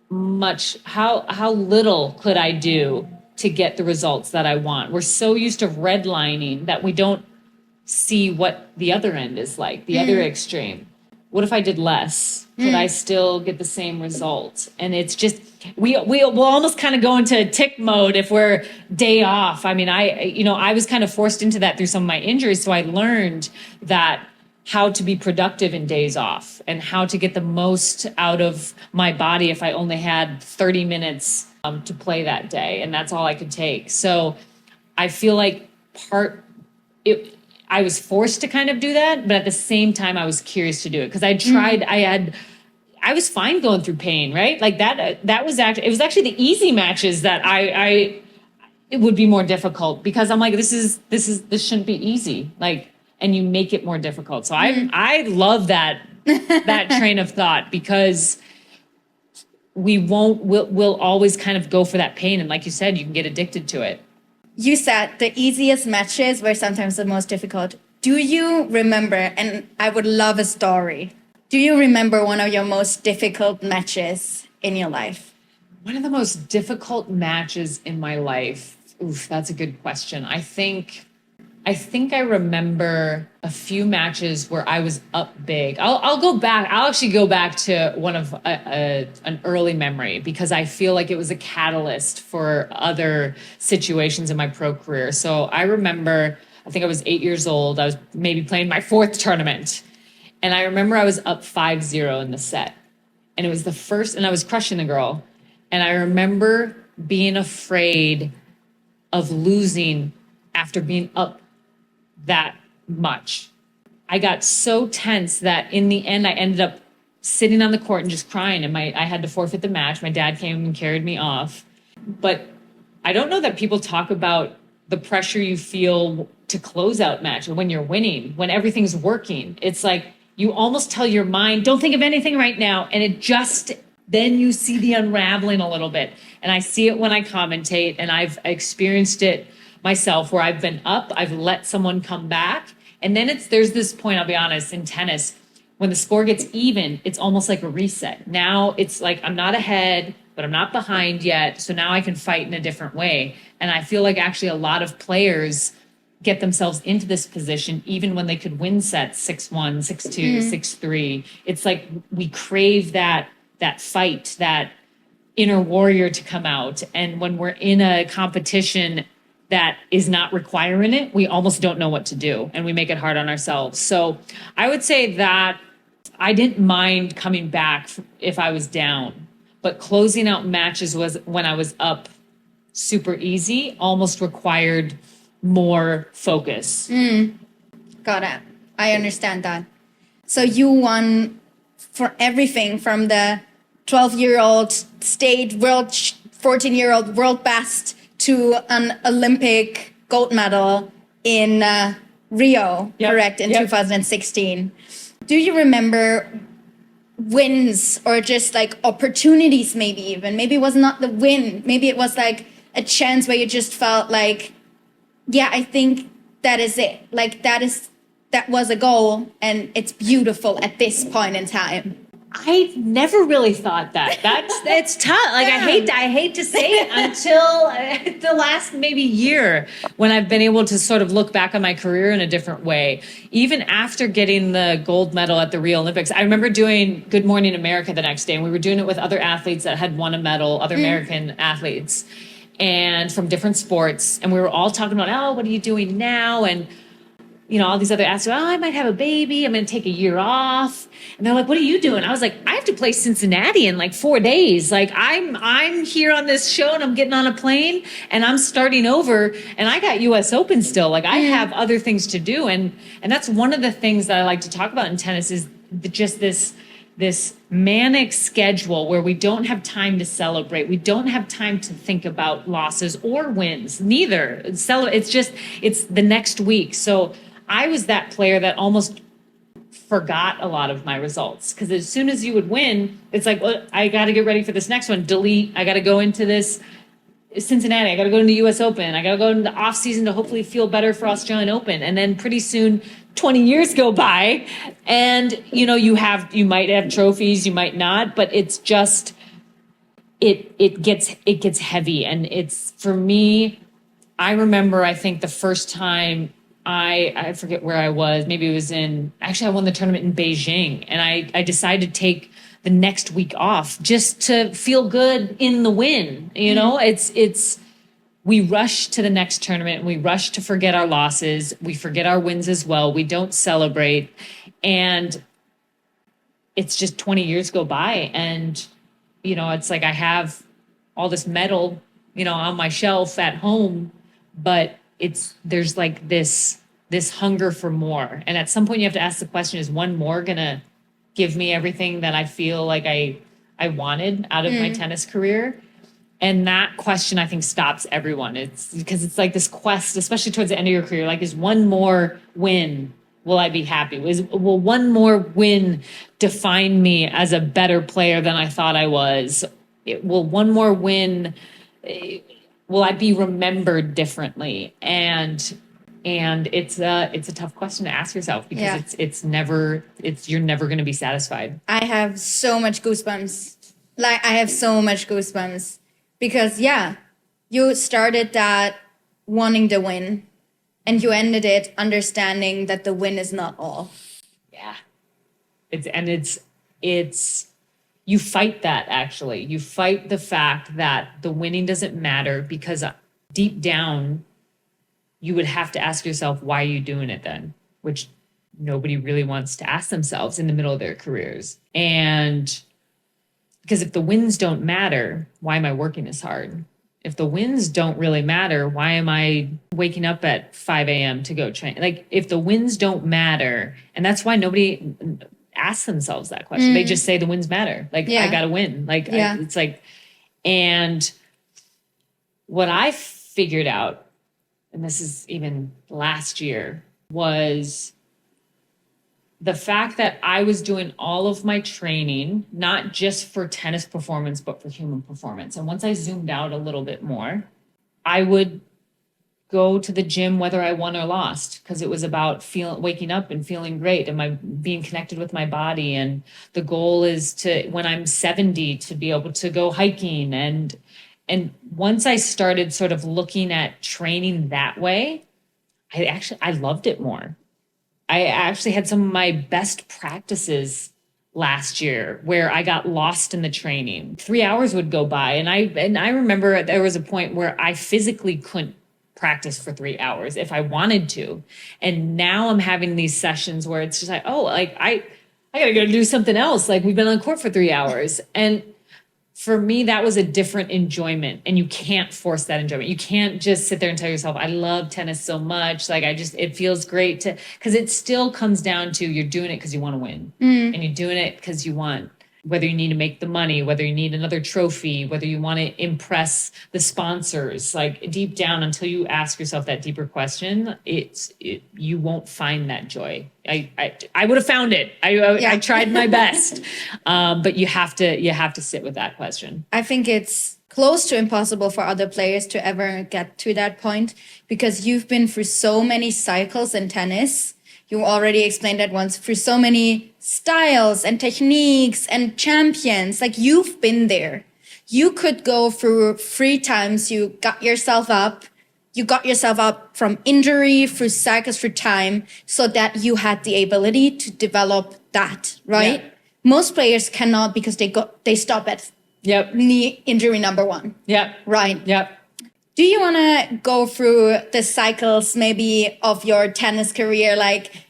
little could I do to get the results that I want? We're so used to redlining that we don't see what the other end is like, the other extreme. What if I did less? Could I still get the same result? And it's just, we'll almost kind of go into tick mode if we're day off. I mean, I was kind of forced into that through some of my injuries. So I learned that how to be productive in days off and how to get the most out of my body if I only had 30 minutes to play that day. And that's all I could take. So I feel like I was forced to kind of do that, but at the same time, I was curious to do it because I tried. I was fine going through pain, right? Like that was actually, it was actually the easy matches that it would be more difficult because I'm like, this shouldn't be easy. Like, and you make it more difficult. So I love that train of thought because we'll always kind of go for that pain. And like you said, you can get addicted to it. You said the easiest matches were sometimes the most difficult. Do you remember, and I would love a story, do you remember one of your most difficult matches in your life? One of the most difficult matches in my life? Oof, that's a good question. I think I remember a few matches where I was up big. I'll go back. I'll actually go back to one of an early memory because I feel like it was a catalyst for other situations in my pro career. So I remember, I think I was 8 years old. I was maybe playing my fourth tournament. And I remember I was up 5-0 in the set. And it was the first, and I was crushing the girl. And I remember being afraid of losing after being up that much. I got so tense that in the end, I ended up sitting on the court and just crying. And I had to forfeit the match. My dad came and carried me off. But I don't know that people talk about the pressure you feel to close out match when you're winning, when everything's working. It's like you almost tell your mind, don't think of anything right now. And it just, then you see the unraveling a little bit. And I see it when I commentate, and I've experienced it myself where I've been up, I've let someone come back. And then there's this point, I'll be honest, in tennis, when the score gets even, it's almost like a reset. Now it's like, I'm not ahead, but I'm not behind yet. So now I can fight in a different way. And I feel like actually a lot of players get themselves into this position, even when they could win sets 6-1, 6-2, 6-3. It's like we crave that fight, that inner warrior to come out. And when we're in a competition that is not requiring it, we almost don't know what to do, and we make it hard on ourselves. So I would say that I didn't mind coming back if I was down, but closing out matches was when I was up super easy, almost required more focus. Got it. I understand that. So you won for everything from the 12-year-old state world, 14-year-old world best to an Olympic gold medal in Rio, correct, in 2016. Do you remember wins or just like opportunities, maybe even? Maybe it was not the win. Maybe it was like a chance where you just felt like, yeah, I think that is it. Like that was a goal and it's beautiful at this point in time. I never really thought that. It's tough. Like I hate to say it until the last maybe year when I've been able to sort of look back on my career in a different way. Even after getting the gold medal at the Rio Olympics, I remember doing Good Morning America the next day, and we were doing it with other athletes that had won a medal, other American athletes, and from different sports, and we were all talking about, oh, what are you doing now? And you know, all these other athletes, oh, I might have a baby. I'm going to take a year off. And they're like, what are you doing? I was like, I have to play Cincinnati in like 4 days. Like I'm here on this show and I'm getting on a plane and I'm starting over and I got US Open still. Like I have other things to do. And that's one of the things that I like to talk about in tennis is just this manic schedule where we don't have time to celebrate. We don't have time to think about losses or wins, neither. It's the next week. So I was that player that almost forgot a lot of my results because as soon as you would win, it's like, well, I got to get ready for this next one. Delete. I got to go into this Cincinnati. I got to go into the US Open. I got to go into the off season to hopefully feel better for Australian Open. And then pretty soon 20 years go by and you know, you might have trophies, you might not, but it's just, it gets heavy. And it's for me, I remember, I think the first time I forget where I was. Maybe it was I won the tournament in Beijing and I decided to take the next week off just to feel good in the win. You know, we rush to the next tournament. We rush to forget our losses. We forget our wins as well. We don't celebrate. And it's just 20 years go by. And, you know, it's like I have all this medal, you know, on my shelf at home, but there's like this hunger for more. And at some point you have to ask the question, is one more going to give me everything that I feel like I wanted out of my tennis career? And that question, I think, stops everyone. It's because it's like this quest, especially towards the end of your career, like, is one more win, will I be happy? Will one more win define me as a better player than I thought I was? Will one more win, will I be remembered differently? And it's a tough question to ask yourself because you're never going to be satisfied. I have so much goosebumps. Because you started that wanting to win and you ended it understanding that the win is not all. Yeah. It's you fight that, actually. You fight the fact that the winning doesn't matter because deep down you would have to ask yourself, why are you doing it then? Which nobody really wants to ask themselves in the middle of their careers. And because if the wins don't matter, why am I working this hard? If the wins don't really matter, why am I waking up at 5 a.m. to go train? Like, if the wins don't matter, and that's why nobody asks themselves that question. They just say the wins matter. Like, I got to win. Like, it's like, and what I figured out, and this is even last year, was the fact that I was doing all of my training, not just for tennis performance, but for human performance. And once I zoomed out a little bit more, I would go to the gym whether I won or lost, because it was about waking up and feeling great and being connected with my body. And the goal is to, when I'm 70, to be able to go hiking. And once I started sort of looking at training that way, I loved it more. I actually had some of my best practices last year where I got lost in the training. 3 hours would go by. And I remember there was a point where I physically couldn't practice for 3 hours if I wanted to. And now I'm having these sessions where it's just like, oh, like I got to go do something else. Like, we've been on court for 3 hours. And for me, that was a different enjoyment, and you can't force that enjoyment. You can't just sit there and tell yourself, I love tennis so much. Like it feels great because it still comes down to you're doing it because you want to win, and you're doing it because you want, whether you need to make the money, whether you need another trophy, whether you want to impress the sponsors, like deep down, until you ask yourself that deeper question, you won't find that joy. I would have found it. I tried my best, but you have to sit with that question. I think it's close to impossible for other players to ever get to that point because you've been through so many cycles in tennis. You already explained that once, through so many styles and techniques and champions. Like, you've been there. You could go through 3 times you got yourself up. You got yourself up from injury, through cycles, through time, so that you had the ability to develop that, right? Yeah. Most players cannot because they stop at knee injury number 1. Yep. Right. Yep. Do you want to go through the cycles maybe of your tennis career? Like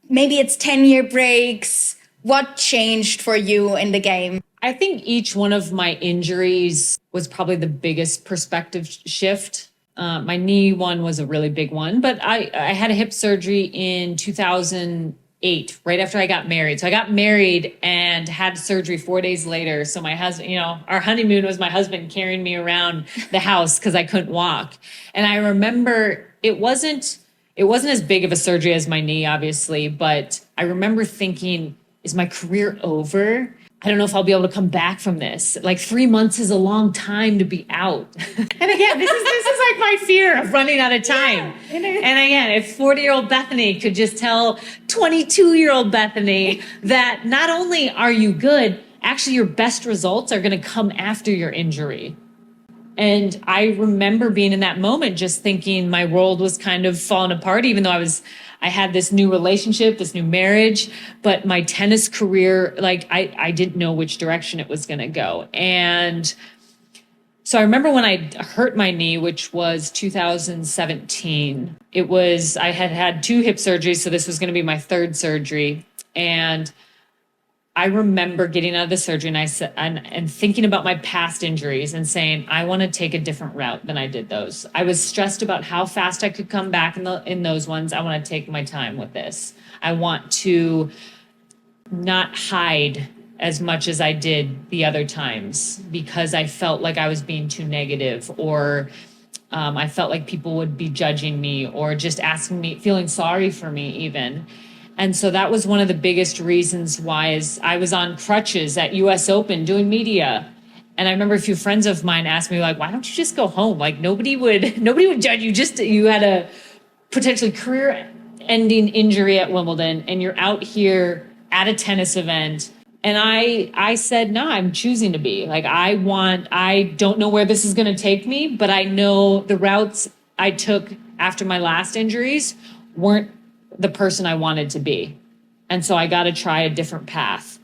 maybe it's 10-year breaks. What changed for you in the game? I think each one of my injuries was probably the biggest perspective shift. My knee one was a really big one, but I had a hip surgery in 2008, right after I got married. So I got married and had surgery 4 days later. So my husband, our honeymoon was my husband carrying me around the house because I couldn't walk. And I remember it wasn't as big of a surgery as my knee, obviously, but I remember thinking, is my career over? I don't know if I'll be able to come back from this. Like 3 months is a long time to be out. And again, this is like my fear of running out of time. Yeah. And again, if 40-year-old Bethanie could just tell 22-year-old Bethanie that not only are you good, actually your best results are going to come after your injury. And I remember being in that moment just thinking my world was kind of falling apart, even though I had this new relationship, this new marriage, but my tennis career, like I didn't know which direction it was going to go. And so I remember when I hurt my knee, which was 2017, I had 2 hip surgeries. So this was going to be my 3rd surgery. And I remember getting out of the surgery and I said, and thinking about my past injuries and saying, I want to take a different route than I did those. I was stressed about how fast I could come back in those ones. I want to take my time with this. I want to not hide as much as I did the other times because I felt like I was being too negative, or I felt like people would be judging me or just asking me, feeling sorry for me even. And so that was one of the biggest reasons why I was on crutches at US Open doing media. And I remember a few friends of mine asked me, like, why don't you just go home? Like nobody would judge you. You had a potentially career-ending injury at Wimbledon and you're out here at a tennis event. And I said, no, I'm choosing to be. Like I don't know where this is going to take me, but I know the routes I took after my last injuries weren't the person I wanted to be. And so I got to try a different path.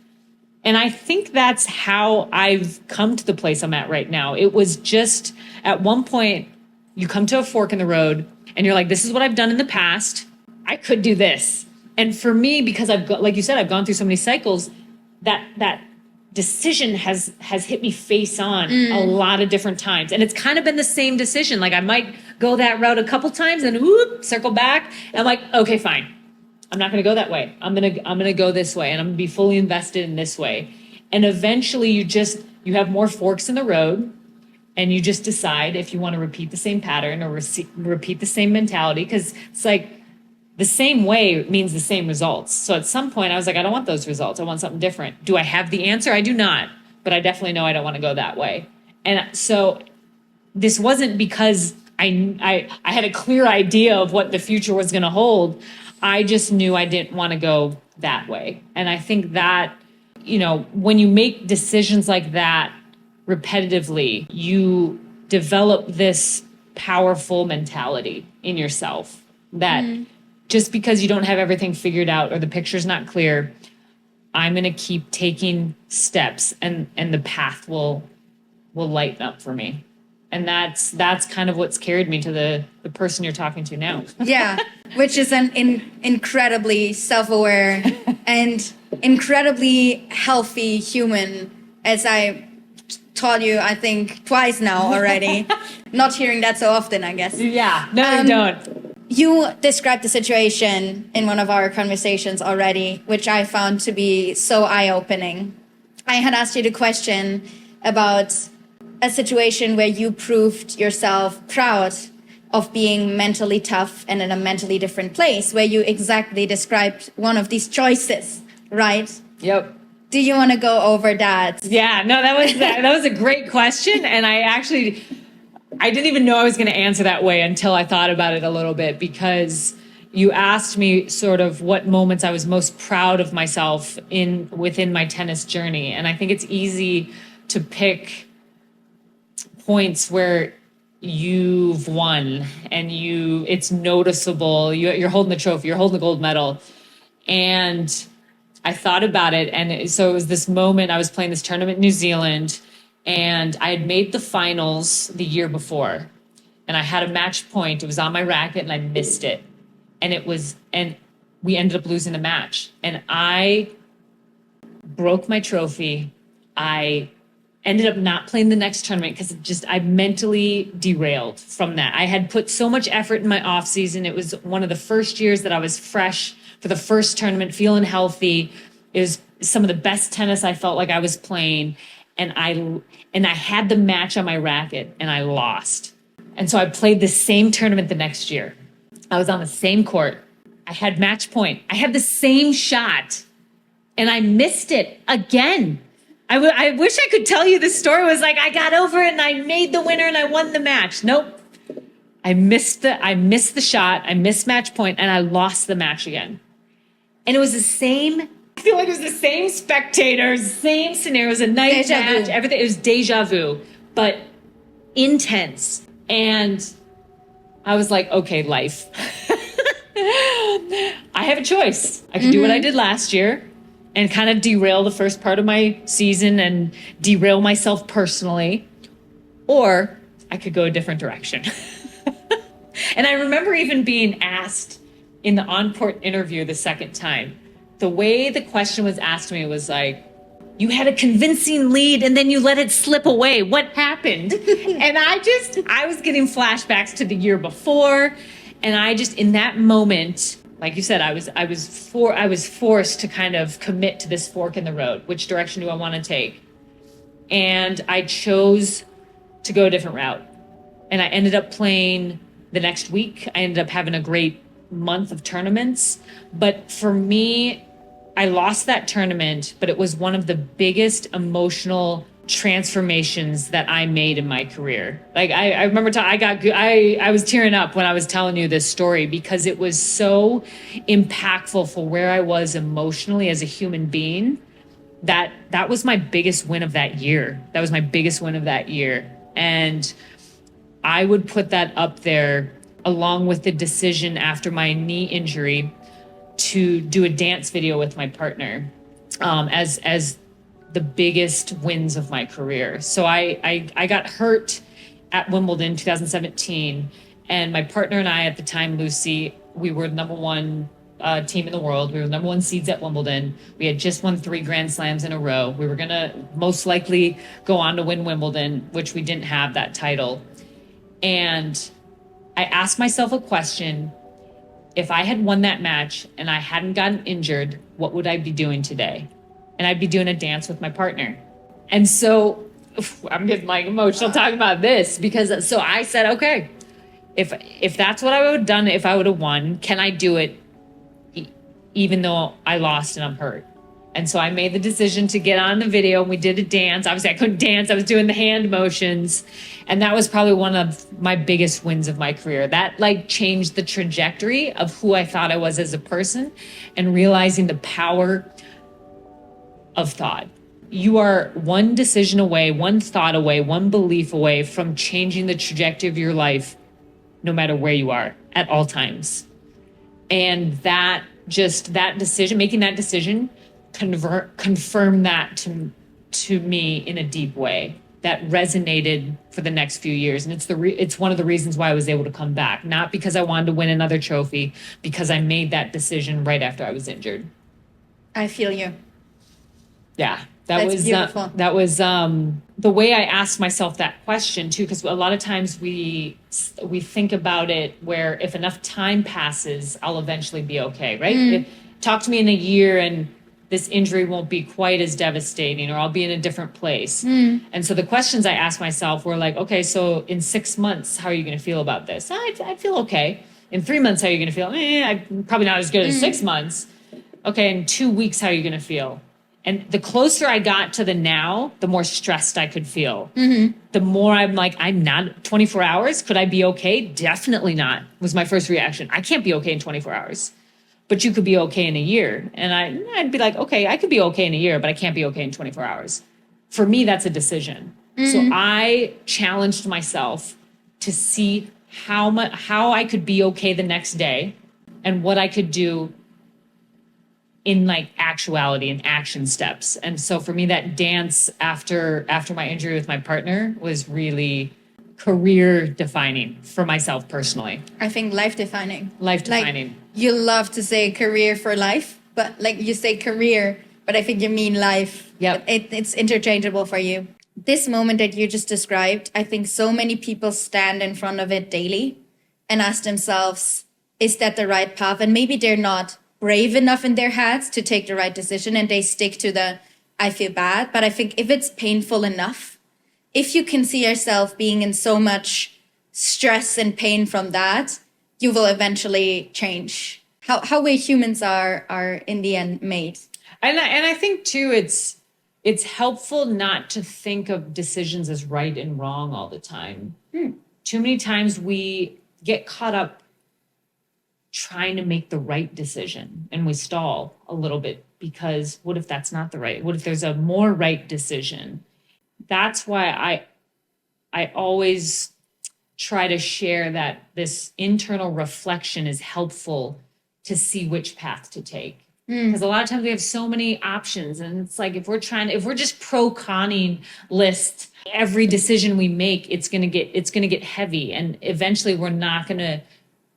And I think that's how I've come to the place I'm at right now. It was just at one point, you come to a fork in the road and you're like, this is what I've done in the past. I could do this. And for me, because like you said, I've gone through so many cycles, that decision has hit me face on a lot of different times. And it's kind of been the same decision. Like I might go that route a couple times and circle back. And I'm like, okay, fine. I'm not going to go that way. I'm going to go this way and I'm going to be fully invested in this way. And eventually you have more forks in the road and you just decide if you want to repeat the same pattern or repeat the same mentality. Cause it's like the same way means the same results. So at some point I was like, I don't want those results. I want something different. Do I have the answer? I do not, but I definitely know I don't want to go that way. And so this wasn't because I had a clear idea of what the future was going to hold. I just knew I didn't want to go that way. And I think that, when you make decisions like that repetitively, you develop this powerful mentality in yourself that just because you don't have everything figured out or the picture's not clear, I'm going to keep taking steps and the path will lighten up for me. And that's kind of what's carried me to the person you're talking to now. Yeah, which is an incredibly self-aware and incredibly healthy human, as I taught you, I think, twice now already. Not hearing that so often, I guess. Yeah, no, you don't. You described the situation in one of our conversations already, which I found to be so eye-opening. I had asked you the question about a situation where you proved yourself proud of being mentally tough and in a mentally different place, where you exactly described one of these choices, right? Yep. Do you want to go over that? Yeah, no, that was a great question. And I didn't even know I was going to answer that way until I thought about it a little bit, because you asked me sort of what moments I was most proud of myself within my tennis journey. And I think it's easy to pick points where you've won and it's noticeable. You're holding the trophy, you're holding the gold medal. And I thought about it. And so it was this moment, I was playing this tournament in New Zealand, and I had made the finals the year before, and I had a match point. It was on my racket and I missed it. And we ended up losing the match. And I broke my trophy. I ended up not playing the next tournament because I mentally derailed from that. I had put so much effort in my off season. It was one of the first years that I was fresh for the first tournament, feeling healthy. It was some of the best tennis I felt like I was playing. And I had the match on my racket and I lost. And so I played the same tournament the next year. I was on the same court. I had match point. I had the same shot and I missed it again. I wish I could tell you the story. It was like I got over it and I made the winner and I won the match. Nope. I missed the shot. I missed match point and I lost the match again. And it was the same. I feel like it was the same spectators, same scenarios, a night match, everything. It was deja vu, but intense. And I was like, okay, life. I have a choice. I can do what I did last year and kind of derail the first part of my season and derail myself personally, or I could go a different direction. And I remember even being asked in the on-court interview the second time, the way the question was asked to me was like, you had a convincing lead and then you let it slip away. What happened? And I was getting flashbacks to the year before. And I just, in that moment, like you said, I was forced to kind of commit to this fork in the road. Which direction do I want to take? And I chose to go a different route. And I ended up playing the next week. I ended up having a great month of tournaments. But for me, I lost that tournament, but it was one of the biggest emotional transformations that I made in my career. Like I remember I was tearing up when I was telling you this story because it was so impactful for where I was emotionally as a human being. That was my biggest win of that year. That was my biggest win of that year. And I would put that up there along with the decision after my knee injury to do a dance video with my partner as the biggest wins of my career. So I got hurt at Wimbledon 2017, and my partner and I at the time, Lucy, we were the number one team in the world. We were the number one seeds at Wimbledon. We had just won 3 Grand Slams in a row. We were gonna most likely go on to win Wimbledon, which we didn't have that title. And I asked myself a question: if I had won that match and I hadn't gotten injured, what would I be doing today? And I'd be doing a dance with my partner. And so I'm getting like emotional talking about this because so I said, okay, if that's what I would have done, if I would have won, can I do it even though I lost and I'm hurt? And so I made the decision to get on the video and we did a dance. Obviously I couldn't dance. I was doing the hand motions. And that was probably one of my biggest wins of my career. That like changed the trajectory of who I thought I was as a person and realizing the power of thought. You are one decision away, one thought away, one belief away from changing the trajectory of your life, no matter where you are at all times. And that decision, making that decision, confirmed that to me in a deep way that resonated for the next few years. And it's one of the reasons why I was able to come back, not because I wanted to win another trophy, because I made that decision right after I was injured. I feel you. Yeah. That's beautiful. That was the way I asked myself that question too, because a lot of times we think about it where if enough time passes, I'll eventually be okay, right? Talk to me in a year and this injury won't be quite as devastating, or I'll be in a different place. And so the questions I asked myself were like, okay, so in 6 months, how are you going to feel about this? I feel okay. In 3 months, how are you going to feel? I'm probably not as good as 6 months. Okay, in 2 weeks, how are you going to feel? And the closer I got to the now, the more stressed I could feel. The more I'm like, I'm not 24 hours. Could I be okay? Definitely not, was my first reaction. I can't be okay in 24 hours. But you could be okay in a year. And I'd be like, okay, I could be okay in a year, but I can't be okay in 24 hours. For me, that's a decision. So I challenged myself to see how I could be okay the next day and what I could do in like actuality and action steps. And so for me, that dance after my injury with my partner was really career defining for myself personally. I think life defining. Life defining. Like, you love to say career for life, but like you say career, but I think you mean life. Yep. It's interchangeable for you. This moment that you just described, I think so many people stand in front of it daily and ask themselves, is that the right path? And maybe they're not brave enough in their heads to take the right decision and they stick to the, I feel bad. But I think if it's painful enough, if you can see yourself being in so much stress and pain from that, you will eventually change. How we humans are in the end made. And I think too, it's helpful not to think of decisions as right and wrong all the time. Too many times we get caught up trying to make the right decision and we stall a little bit because what if that's not the right? What if there's a more right decision? That's why I always try to share that this internal reflection is helpful to see which path to take. Because a lot of times we have so many options, and it's like if we're just pro-conning list every decision we make, it's gonna get heavy, and eventually we're not gonna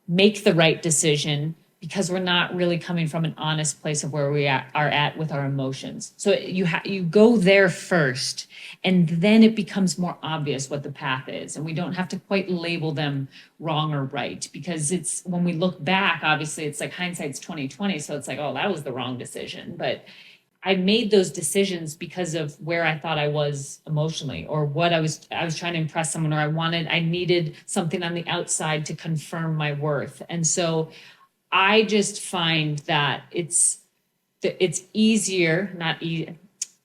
make the right decision because we're not really coming from an honest place of where we are at with our emotions. So you go there first, and then it becomes more obvious what the path is, and we don't have to quite label them wrong or right, because it's when we look back, obviously it's like hindsight's 2020. So it's like, oh, that was the wrong decision. But I made those decisions because of where I thought I was emotionally, or what I was trying to impress someone, or I needed something on the outside to confirm my worth. And so I just find that it's easier,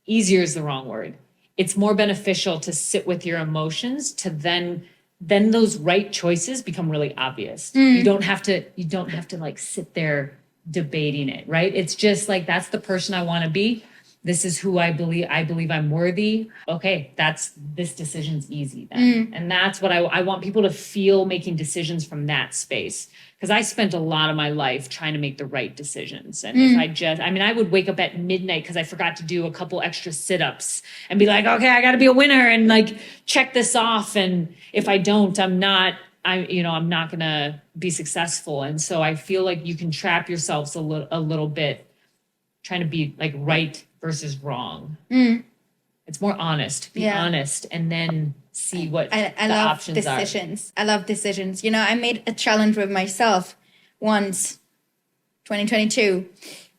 easier is the wrong word. It's more beneficial to sit with your emotions to then those right choices become really obvious. You don't have to like sit there debating it, right? It's just like, that's the person I want to be. This is who I believe I'm worthy. Okay, this decision's easy then. And that's what I want people to feel, making decisions from that space. Because I spent a lot of my life trying to make the right decisions. And if I would wake up at midnight because I forgot to do a couple extra sit-ups and be like, okay, I got to be a winner and like check this off. And if I don't, I'm not going to be successful. And so I feel like you can trap yourselves a little bit trying to be like right versus wrong. It's more honest. Be honest, and then see what the options decisions. I love decisions. You know, I made a challenge with myself once, 2022.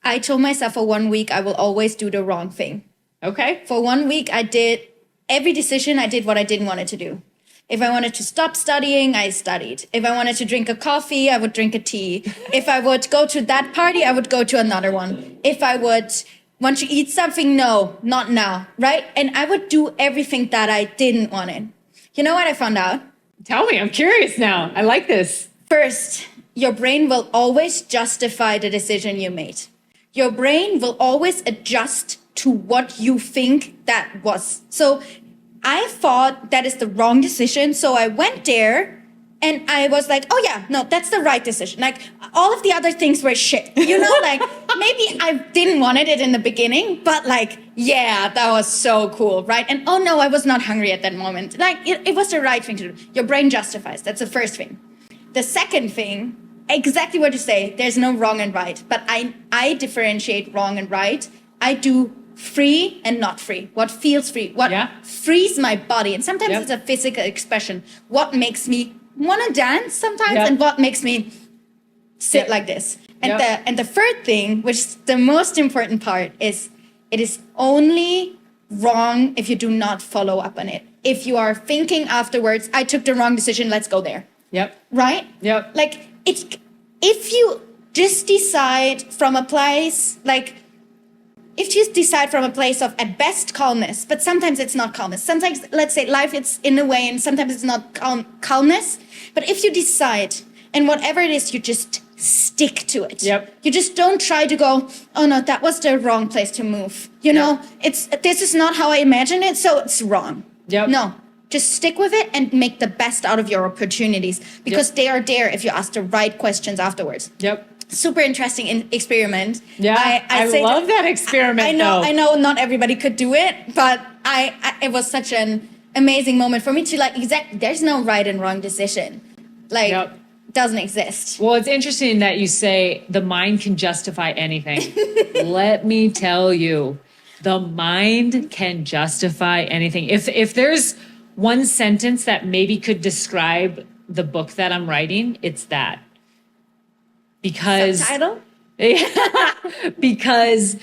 I told myself for 1 week, I will always do the wrong thing. Okay. For 1 week, I did every decision. I did what I didn't want it to do. If I wanted to stop studying, I studied. If I wanted to drink a coffee, I would drink a tea. If I would go to that party, I would go to another one. If I would want to eat something, no, not now, right? And I would do everything that I didn't want it. You know what I found out? Tell me, I'm curious now. I like this. First, your brain will always justify the decision you made. Your brain will always adjust to what you think that was. So I thought that is the wrong decision. So I went there and I was like, oh yeah, no, that's the right decision. Like all of the other things were shit, you know, like maybe I didn't want it in the beginning, but like, yeah, that was so cool, right? And oh no, I was not hungry at that moment. Like it was the right thing to do. Your brain justifies. That's the first thing. The second thing, exactly what you say, there's no wrong and right, but I differentiate wrong and right. I do free and not free, what feels free, what frees my body. And sometimes it's a physical expression. What makes me want to dance sometimes and what makes me sit like this. And the third thing, which is the most important part, is it is only wrong if you do not follow up on it. If you are thinking afterwards, I took the wrong decision, let's go there. Right? Like, if you just decide from a place, like, if you decide from a place of at best calmness, but sometimes it's not calmness. Sometimes, let's say, life it's in a way, and sometimes it's not calmness. But if you decide, and whatever it is, you just stick to it. You just don't try to go, oh no, that was the wrong place to move. You know, this is not how I imagine it, so it's wrong. No, just stick with it and make the best out of your opportunities, because they are there if you ask the right questions afterwards. Super interesting experiment. I love that experiment. I know not everybody could do it, but it was such an amazing moment for me to like, there's no right and wrong decision. Like, doesn't exist. Well, it's interesting that you say the mind can justify anything. Let me tell you, the mind can justify anything. If there's one sentence that maybe could describe the book that I'm writing, it's that. Because subtitle? Because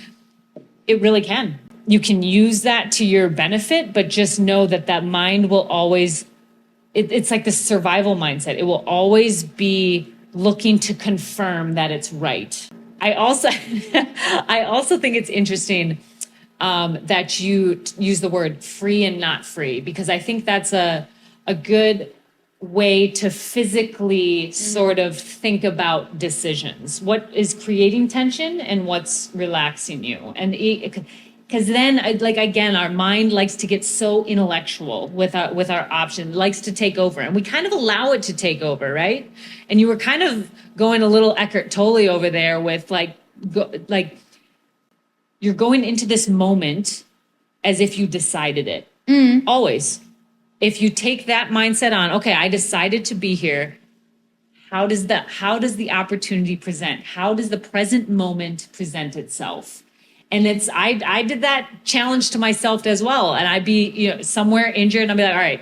it really can. You can use that to your benefit, but just know that mind will always, it's like the survival mindset. It will always be looking to confirm that it's right. I also think it's interesting that you use the word free and not free, because I think that's a good way to physically sort of think about decisions. What is creating tension and what's relaxing you? And because then, like, again, our mind likes to get so intellectual with our option, likes to take over, and we kind of allow it to take over, right? And you were kind of going a little Eckhart Tolle over there with you're going into this moment as if you decided it. Always. If you take that mindset on, okay, I decided to be here. How does the opportunity present? How does the present moment present itself? And I did that challenge to myself as well. And I'd be, somewhere injured, and I'd be like, all right,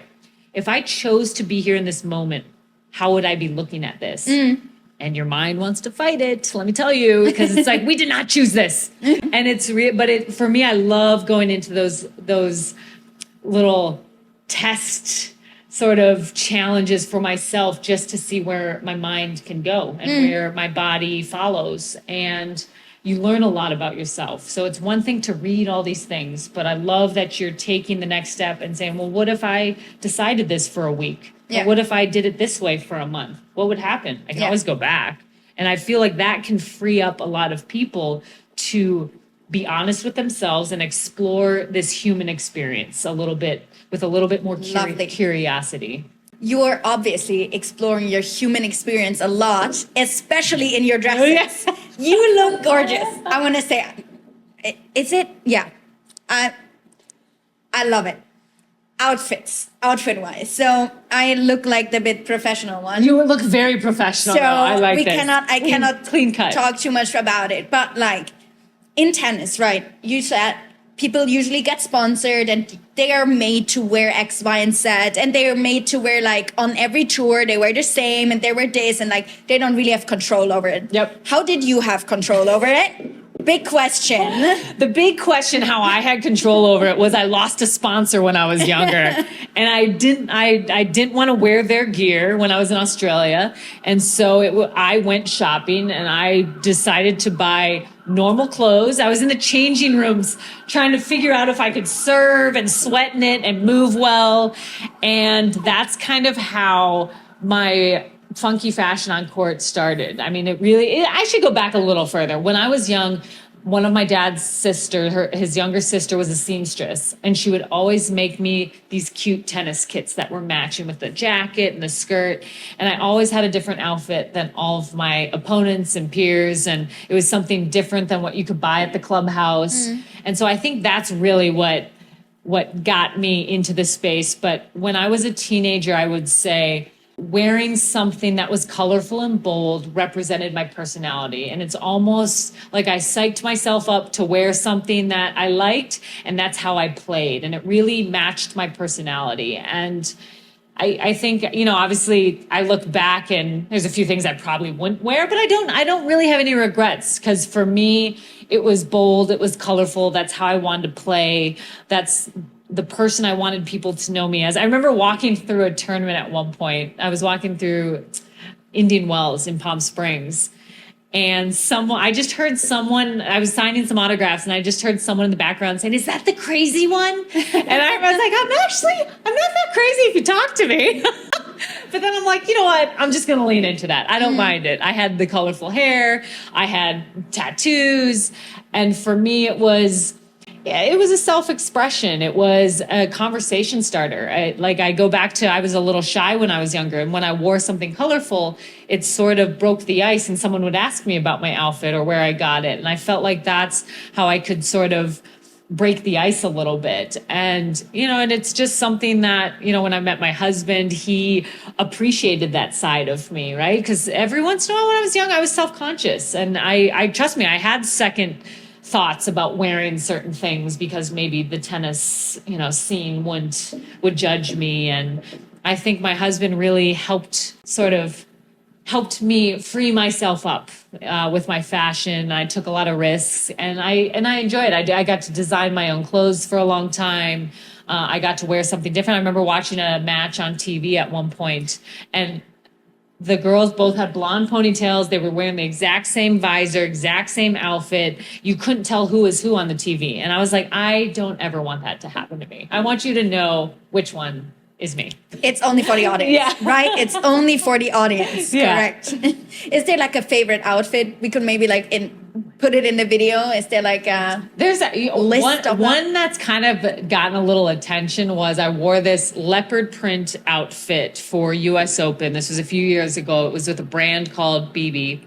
if I chose to be here in this moment, how would I be looking at this? And your mind wants to fight it, let me tell you, because it's like, we did not choose this. And it's for me, I love going into those little test sort of challenges for myself, just to see where my mind can go and where my body follows. And you learn a lot about yourself. So it's one thing to read all these things, but I love that you're taking the next step and saying, well, what if I decided this for a week? Or what if I did it this way for a month? What would happen? I can always go back. And I feel like that can free up a lot of people to be honest with themselves and explore this human experience a little bit with a little bit more curiosity. You're obviously exploring your human experience a lot, especially in your dresses. You look gorgeous. I want to say, is it? Yeah. I love it. Outfit-wise. So I look like the bit professional one. You look very professional. So I like this. I cannot clean cut. Talk too much about it. But like in tennis, right? You said people usually get sponsored and they are made to wear X, Y, and Z. And they are made to wear, like, on every tour, they wear the same and they wear this, and like they don't really have control over it. How did you have control over it? Big question. The big question how I had control over it was I lost a sponsor when I was younger. And I didn't want to wear their gear when I was in Australia. And so I went shopping and I decided to buy normal clothes. I was in the changing rooms trying to figure out if I could serve and sweat in it and move well. And that's kind of how my funky fashion on court started. I mean, I should go back a little further. When I was young, one of my dad's his younger sister was a seamstress, and she would always make me these cute tennis kits that were matching with the jacket and the skirt. And I always had a different outfit than all of my opponents and peers. And it was something different than what you could buy at the clubhouse. And so I think that's really what got me into the space. But when I was a teenager, I would say wearing something that was colorful and bold represented my personality. And it's almost like I psyched myself up to wear something that I liked, and that's how I played. And it really matched my personality. And I think, obviously I look back and there's a few things I probably wouldn't wear, but I don't really have any regrets, because for me, it was bold, it was colorful. That's how I wanted to play. That's the person I wanted people to know me as. I remember walking through a tournament at one point. I was walking through Indian Wells in Palm Springs, and I just heard someone, I was signing some autographs, and I just heard someone in the background saying, "Is that the crazy one?" And I was like, I'm not that crazy if you talk to me. But then I'm like, you know what? I'm just going to lean into that. I don't mind it. I had the colorful hair. I had tattoos. And for me, it was a self-expression. It was a conversation starter. I go back to, I was a little shy when I was younger. And when I wore something colorful, it sort of broke the ice, and someone would ask me about my outfit or where I got it. And I felt like that's how I could sort of break the ice a little bit. And, and it's just something that, when I met my husband, he appreciated that side of me, right? Because every once in a while when I was young, I was self-conscious. And I trust me, I had second thoughts about wearing certain things because maybe the tennis, scene would judge me. And I think my husband really helped me free myself up with my fashion. I took a lot of risks, and I enjoyed it. I got to design my own clothes for a long time. I got to wear something different. I remember watching a match on TV at one point, and the girls both had blonde ponytails. They were wearing the exact same visor, exact same outfit. You couldn't tell who was who on the TV. And I was like, I don't ever want that to happen to me. I want you to know which one is me. It's only for the audience, Yeah. right? It's only for the audience, Yeah. correct? Is there like a favorite outfit? We could maybe put it in the video. Is there like a There's list of one that's kind of gotten a little attention was I wore this leopard print outfit for US Open. This was a few years ago. It was with a brand called BB.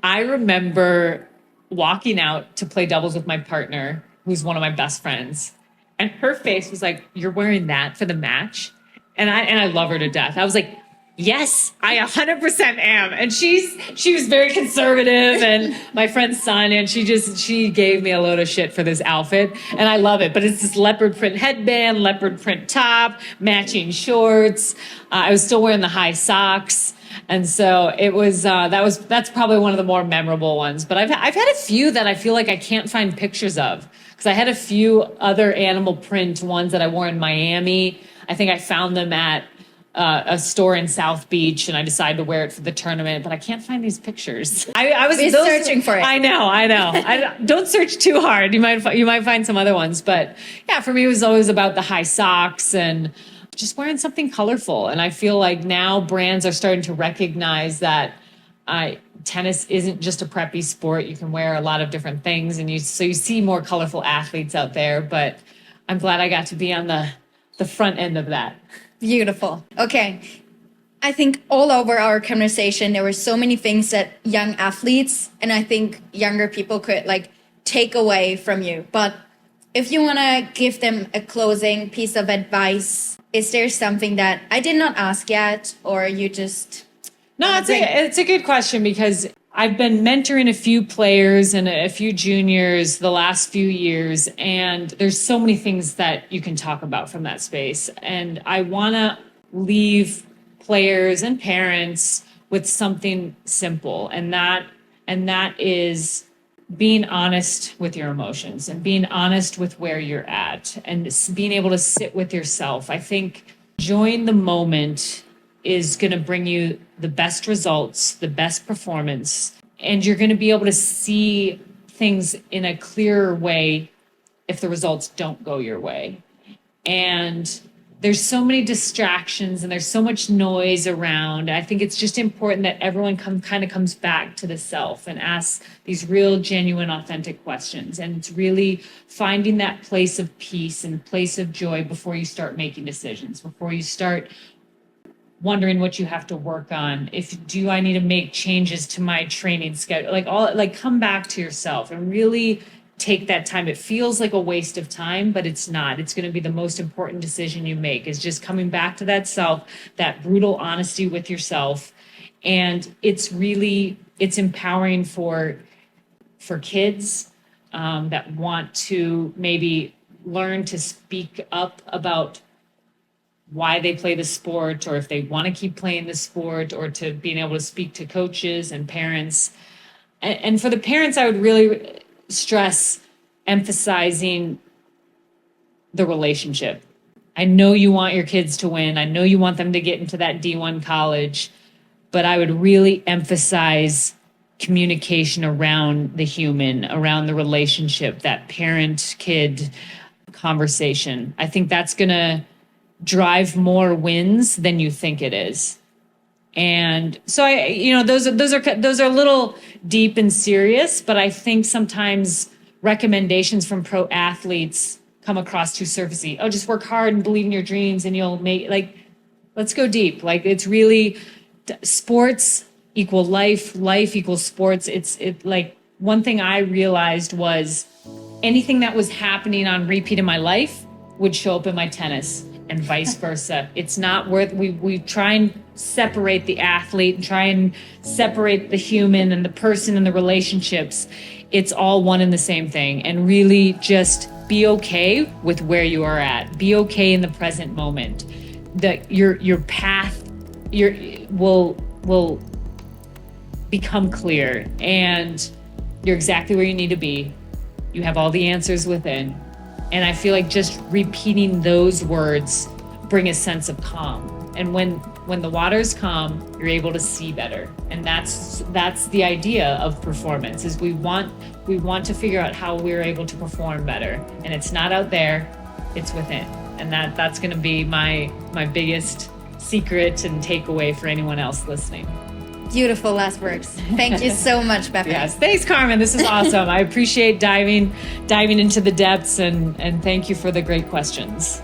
I remember walking out to play doubles with my partner, who's one of my best friends. And her face was like, "You're wearing that for the match?" And I love her to death. I was like, "Yes, I 100% am." And she was very conservative, and my friend's son, and she gave me a load of shit for this outfit, and I love it. But it's this leopard print headband, leopard print top, matching shorts. I was still wearing the high socks. And so it was, that's probably one of the more memorable ones. But I've had a few that I feel like I can't find pictures of, because I had a few other animal print ones that I wore in Miami. I think I found them at a store in South Beach, and I decided to wear it for the tournament, but I can't find these pictures. I was searching for it. I know. Don't search too hard. You might find some other ones, but yeah, for me, it was always about the high socks and just wearing something colorful. And I feel like now brands are starting to recognize that tennis isn't just a preppy sport. You can wear a lot of different things, and you see more colorful athletes out there. But I'm glad I got to be on the front end of that. Beautiful. Okay. I think all over our conversation, there were so many things that young athletes and I think younger people could take away from you. But if you want to give them a closing piece of advice, is there something that I did not ask yet, or you just... No, it's a good question, because I've been mentoring a few players and a few juniors the last few years, and there's so many things that you can talk about from that space. And I want to leave players and parents with something simple, and that is being honest with your emotions and being honest with where you're at and being able to sit with yourself. I think enjoying the moment is going to bring you the best results, the best performance, and you're going to be able to see things in a clearer way if the results don't go your way. And there's so many distractions and there's so much noise around. I think it's just important that everyone kind of comes back to the self and asks these real, genuine, authentic questions. And it's really finding that place of peace and place of joy before you start making decisions, before you start wondering what you have to work on. Do I need to make changes to my training schedule? Come back to yourself and really take that time. It feels like a waste of time, but it's not. It's going to be the most important decision you make, is just coming back to that self, that brutal honesty with yourself. And it's empowering for kids that want to maybe learn to speak up about why they play the sport, or if they want to keep playing the sport, or to being able to speak to coaches and parents. And for the parents, I would really stress emphasizing the relationship. I know you want your kids to win. I know you want them to get into that D1 college, but I would really emphasize communication around the human, around the relationship, that parent-kid conversation. I think that's going to drive more wins than you think it is. And so those are a little deep and serious, but I think sometimes recommendations from pro athletes come across too surfacey. Oh, just work hard and believe in your dreams and you'll make, like, let's go deep. Like, it's really sports equal life equals sports. It like, one thing I realized was anything that was happening on repeat in my life would show up in my tennis, and vice versa. It's not worth, we try and separate the athlete and try and separate the human and the person and the relationships. It's all one and the same thing. And really just be okay with where you are at. Be okay in the present moment. That your path will become clear, and you're exactly where you need to be. You have all the answers within. And I feel like just repeating those words bring a sense of calm. And when the water's calm, you're able to see better. And that's the idea of performance, is we want to figure out how we're able to perform better. And it's not out there, it's within. And that's going to be my biggest secret and takeaway for anyone else listening. Beautiful last words. Thank you so much, Bethanie. Yes, thanks, Carmen. This is awesome. I appreciate diving into the depths, and thank you for the great questions.